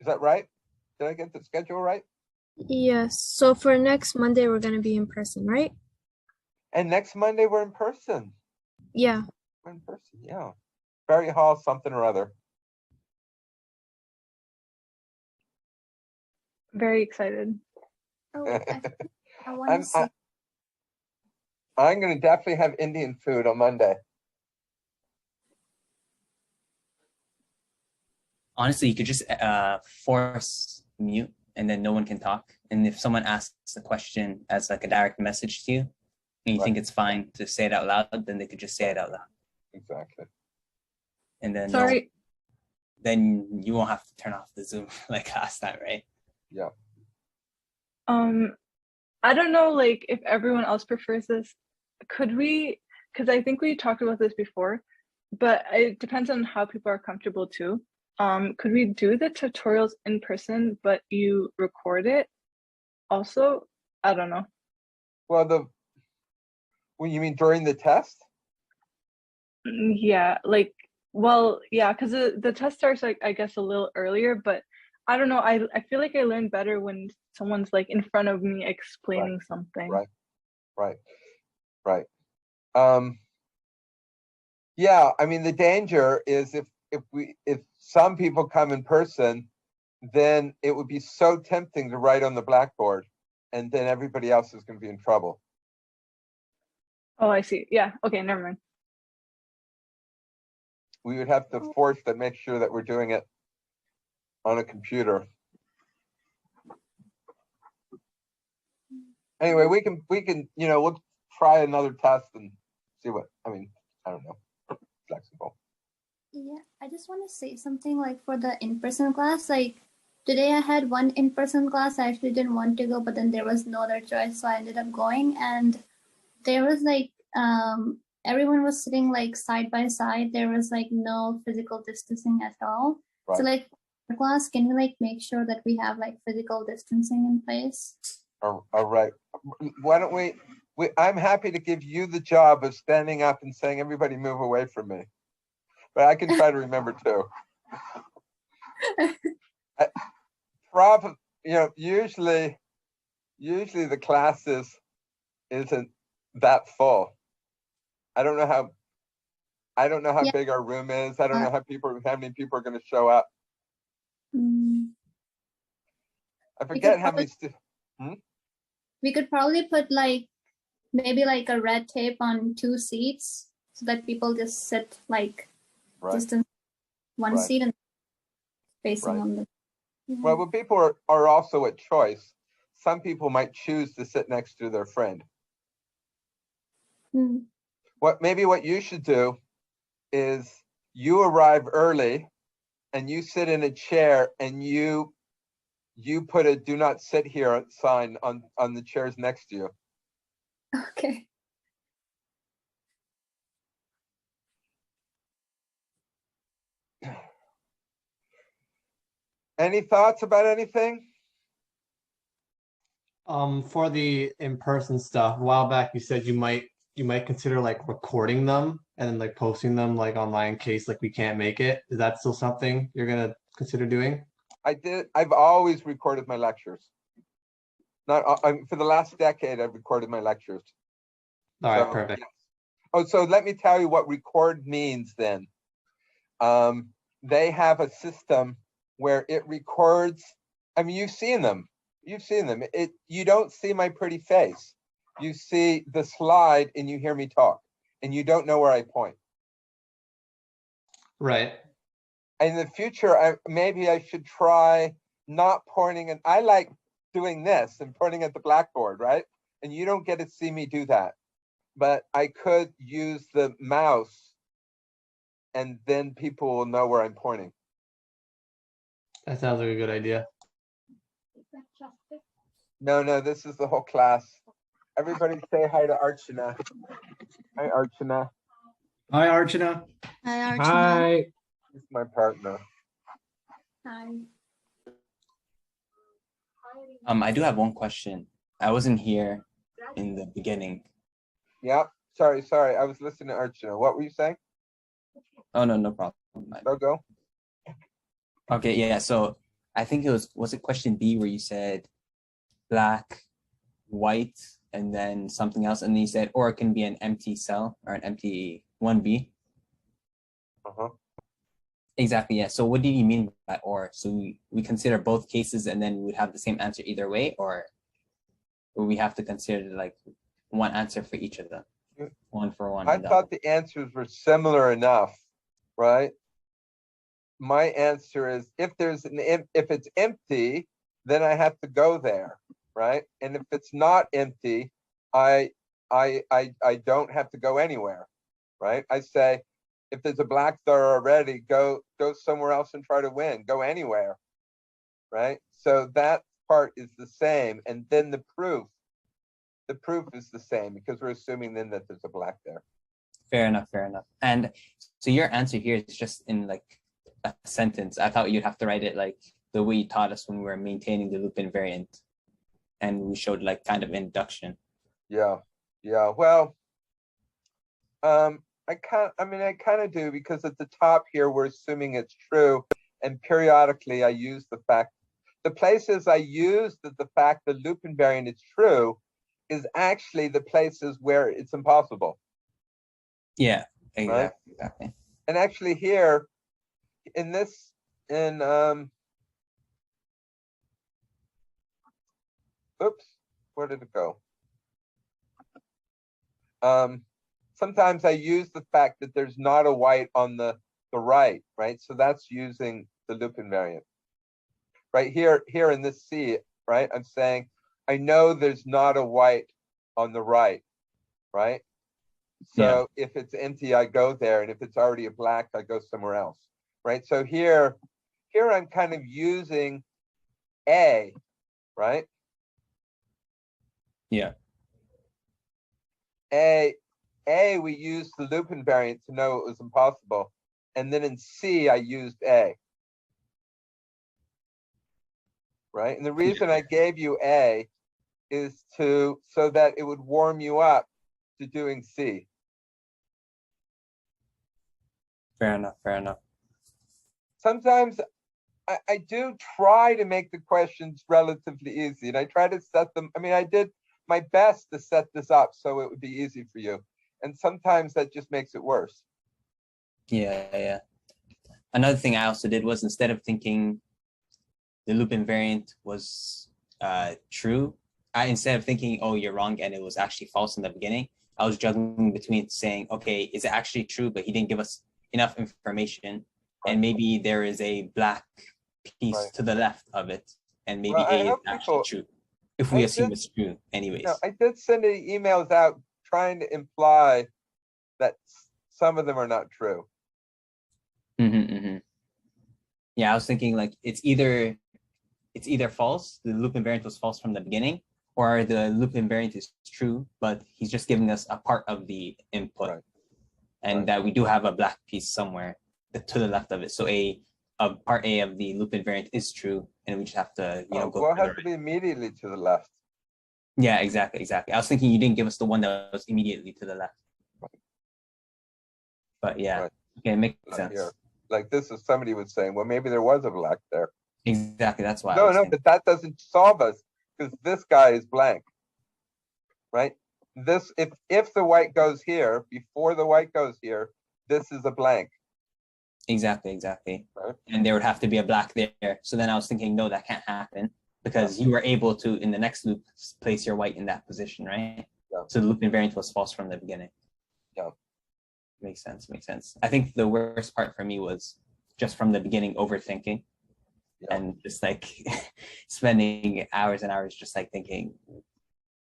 Is that right? Did I get the schedule right? Yes. So for next Monday, we're going to be in person, right? And next Monday, we're in person. Yeah. We're in person, yeah. Berry Hall, something or other. Very excited. I want to see. I'm going to definitely have Indian food on Monday. Honestly, you could just force mute and then no one can talk. And if someone asks a question as like a direct message to you and you think it's fine to say it out loud, then they could just say it out loud. Exactly. And then then you won't have to turn off the Zoom like last time, right? Yeah. I don't know if everyone else prefers this. could we, because I think we talked about this before, but it depends on how people are comfortable too. Could we do the tutorials in person, but you record it also? I don't know. Well, you mean during the test? Yeah, like, well, yeah, because the test starts like I guess a little earlier, but I don't know. I feel like I learn better when someone's like in front of me explaining something. Right. Yeah, I mean the danger is if some people come in person, then it would be so tempting to write on the blackboard, and then everybody else is going to be in trouble. Oh, I see. Yeah. Okay, never mind. We would have to force to make sure that we're doing it on a computer. Anyway, we can we'll try another test and see what, I mean, I don't know, flexible. Yeah, I just want to say something like for the in-person class, like today I had one in-person class. I actually didn't want to go, but then there was no other choice, so I ended up going. And there was like everyone was sitting like side by side. There was like no physical distancing at all. So like for class, can we like make sure that we have like physical distancing in place? All right. Why don't we I'm happy to give you the job of standing up and saying, everybody move away from me. But I can try to remember too. Usually the classes isn't that full. I don't know how big our room is. I don't know how many people are going to show up. I forget how many. We could probably put like maybe like a red tape on 2 seats so that people just sit like distance one seat and facing on the. Well, but people are also at choice. Some people might choose to sit next to their friend. What you should do is you arrive early and you sit in a chair and you put a "do not sit here" sign on the chairs next to you. Okay. Any thoughts about anything? For the in-person stuff, a while back you said you might consider like recording them and then like posting them like online in case like we can't make it. Is that still something you're gonna consider doing? I've always recorded my lectures. Not for the last decade, I've recorded my lectures. All right, perfect. Yes. Oh, so let me tell you what record means then. They have a system where it records. I mean, you've seen them. You don't see my pretty face. You see the slide and you hear me talk, and you don't know where I point. Right. In the future, maybe I should try not pointing, and I like doing this and pointing at the blackboard, right? And you don't get to see me do that. But I could use the mouse and then people will know where I'm pointing. That sounds like a good idea. No, this is the whole class. Everybody say hi to Archana. Hi, Archana. Hi, Archana. Hi, Archana. Hi. This is my partner. Hi. I do have one question. I wasn't here in the beginning. Yeah, sorry. I was listening to Archana. What were you saying? Oh, no problem. Go. Okay, yeah. So I think was it question B where you said black, white, and then something else, and then you said, or it can be an empty cell or an empty 1B. Exactly, yeah. So what do you mean by that? Or so we consider both cases and then we would have the same answer either way, or we have to consider like one answer for each of them, one for one. I thought the answers were similar enough, right? My answer is if it's empty, then I have to go there, right? And if it's not empty, I don't have to go anywhere, right? I say, if there's a black star already, go somewhere else and try to win. Go anywhere, right? So that part is the same. And then the proof the proof is the same because we're assuming then that there's a black there. Fair enough, fair enough. And so your answer here is just in like a sentence. I thought you'd have to write it like the way you taught us when we were maintaining the loop invariant, and we showed like kind of induction. Yeah, yeah. Well, I kind of do, because at the top here we're assuming it's true, and periodically I use the fact. The places I use that the fact that loop invariant is true is actually the places where it's impossible. Yeah, exactly, right? exactly. And actually here, in this, oops, where did it go? Sometimes I use the fact that there's not a white on the right, right? So that's using the loop invariant. Right here in this C, right? I'm saying, I know there's not a white on the right, right? So if it's empty, I go there. And if it's already a black, I go somewhere else, right? So here I'm kind of using A, right? Yeah. A, we used the loop invariant to know it was impossible. And then in C, I used A. Right? And the reason I gave you A is so that it would warm you up to doing C. Fair enough, fair enough. Sometimes I do try to make the questions relatively easy, and I try to set them. I mean, I did my best to set this up so it would be easy for you. And sometimes that just makes it worse. Yeah, yeah. Another thing I also did was, instead of thinking the loop invariant was true, instead of thinking, oh, you're wrong and it was actually false in the beginning, I was juggling between saying, okay, is it actually true, but he didn't give us enough information, and maybe there is a black piece to the left of it, and maybe A is actually true, if we assume it's true anyways. No, I did send emails out trying to imply that some of them are not true. Yeah, I was thinking like it's either false, the loop invariant was false from the beginning, or the loop invariant is true, but he's just giving us a part of the input, and that we do have a black piece somewhere to the left of it. So part A of the loop invariant is true, and we just have to go. Well, it has to be immediately to the left. Yeah, exactly. I was thinking you didn't give us the one that was immediately to the left. But yeah, okay, makes sense. Here. Like this is somebody was saying, well, maybe there was a black there. Exactly, that's why. No, but that doesn't solve us, because this guy is blank, right? This, if the white goes here, before the white goes here, this is a blank. Exactly. Right. And there would have to be a black there. So then I was thinking, no, that can't happen, because you were able to, in the next loop, place your white in that position, right? Yeah. So the loop invariant was false from the beginning. Yeah. Makes sense. I think the worst part for me was just from the beginning overthinking, and just like spending hours and hours just like thinking,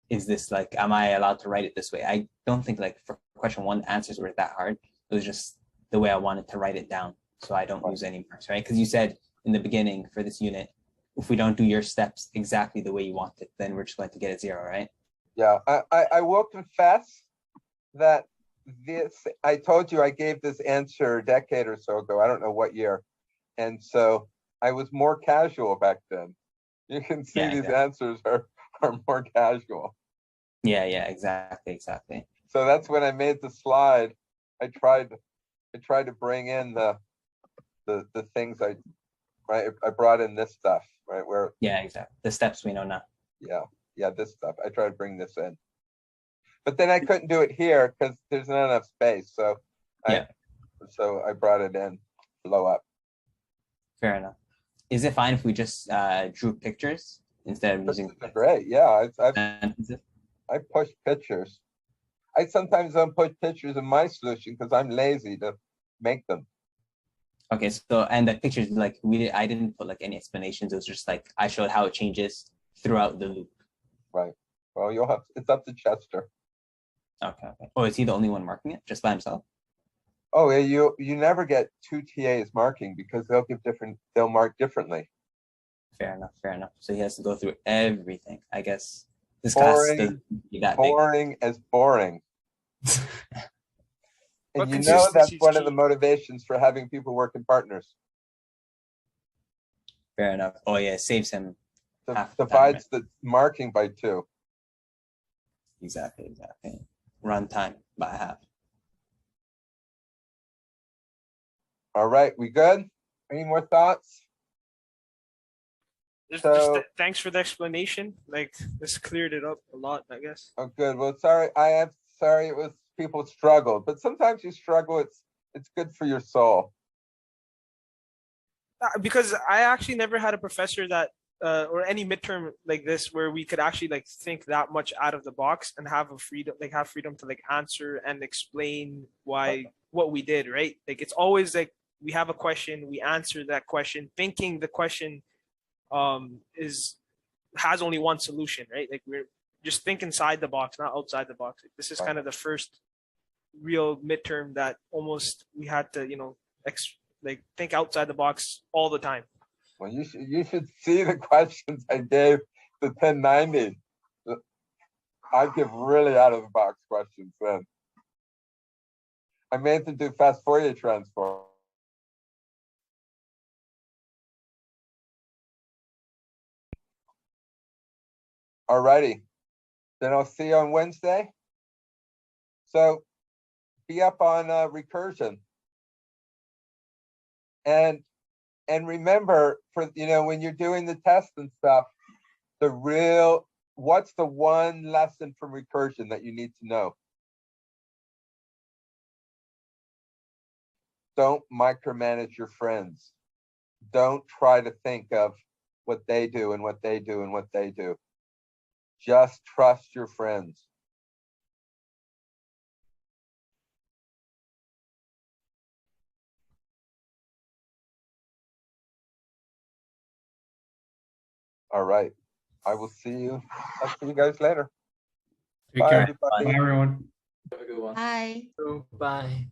is this like, am I allowed to write it this way? I don't think like for question one, the answers were that hard. It was just the way I wanted to write it down, so I don't lose any marks, right? Because you said in the beginning for this unit, if we don't do your steps exactly the way you want it, then we're just going to get a 0, right? Yeah, I will confess that I told you I gave this answer a decade or so ago. I don't know what year. And so I was more casual back then. You can see these answers are more casual. Yeah, exactly. So that's when I made the slide. I tried to bring in the things I brought in this stuff, right? Where exactly. The steps we know now. Yeah, this stuff. I tried to bring this in. But then I couldn't do it here because there's not enough space. So I brought it in low up. Fair enough. Is it fine if we just drew pictures instead of using? Great. Yeah, I push pictures. I sometimes don't push pictures in my solution because I'm lazy to make them. Okay, so and the pictures, like I didn't put like any explanations. It was just like I showed how it changes throughout the loop. Right. Well, it's up to Chester. Okay. Oh, is he the only one marking it just by himself? Oh, yeah. You never get 2 TAs marking because they'll mark differently. Fair enough. So he has to go through everything, I guess. This class Boring, doesn't be that big. boring as boring. But And you know that's consistency is one of the key. motivations for having people work in partners. Fair enough. Oh yeah, it saves him half the time, Divides the marking by 2. Exactly. Run time by half. All right, we good? Any more thoughts? Thanks for the explanation. Like this cleared it up a lot, I guess. Oh, good. Well, sorry, sorry it was people struggled, but sometimes you struggle. It's good for your soul. Because I actually never had a professor that or any midterm like this where we could actually like think that much out of the box and have freedom to like answer and explain what we did, right? Like it's always like we have a question, we answer that question, thinking the question has only one solution, right? Like we're just think inside the box, not outside the box. This is kind of the first real midterm that almost we had to, think outside the box all the time. Well, you should see the questions I gave the 1090. I give really out of the box questions then. I made them do fast Fourier transform. Alrighty, then I'll see you on Wednesday. So be up on recursion. And remember, for when you're doing the test and stuff, what's the one lesson from recursion that you need to know? Don't micromanage your friends. Don't try to think of what they do and what they do and what they do. Just trust your friends. All right. I will see you. I'll see you guys later. Take Bye, care. everybody. Bye, everyone. Have a good one. Bye. Bye.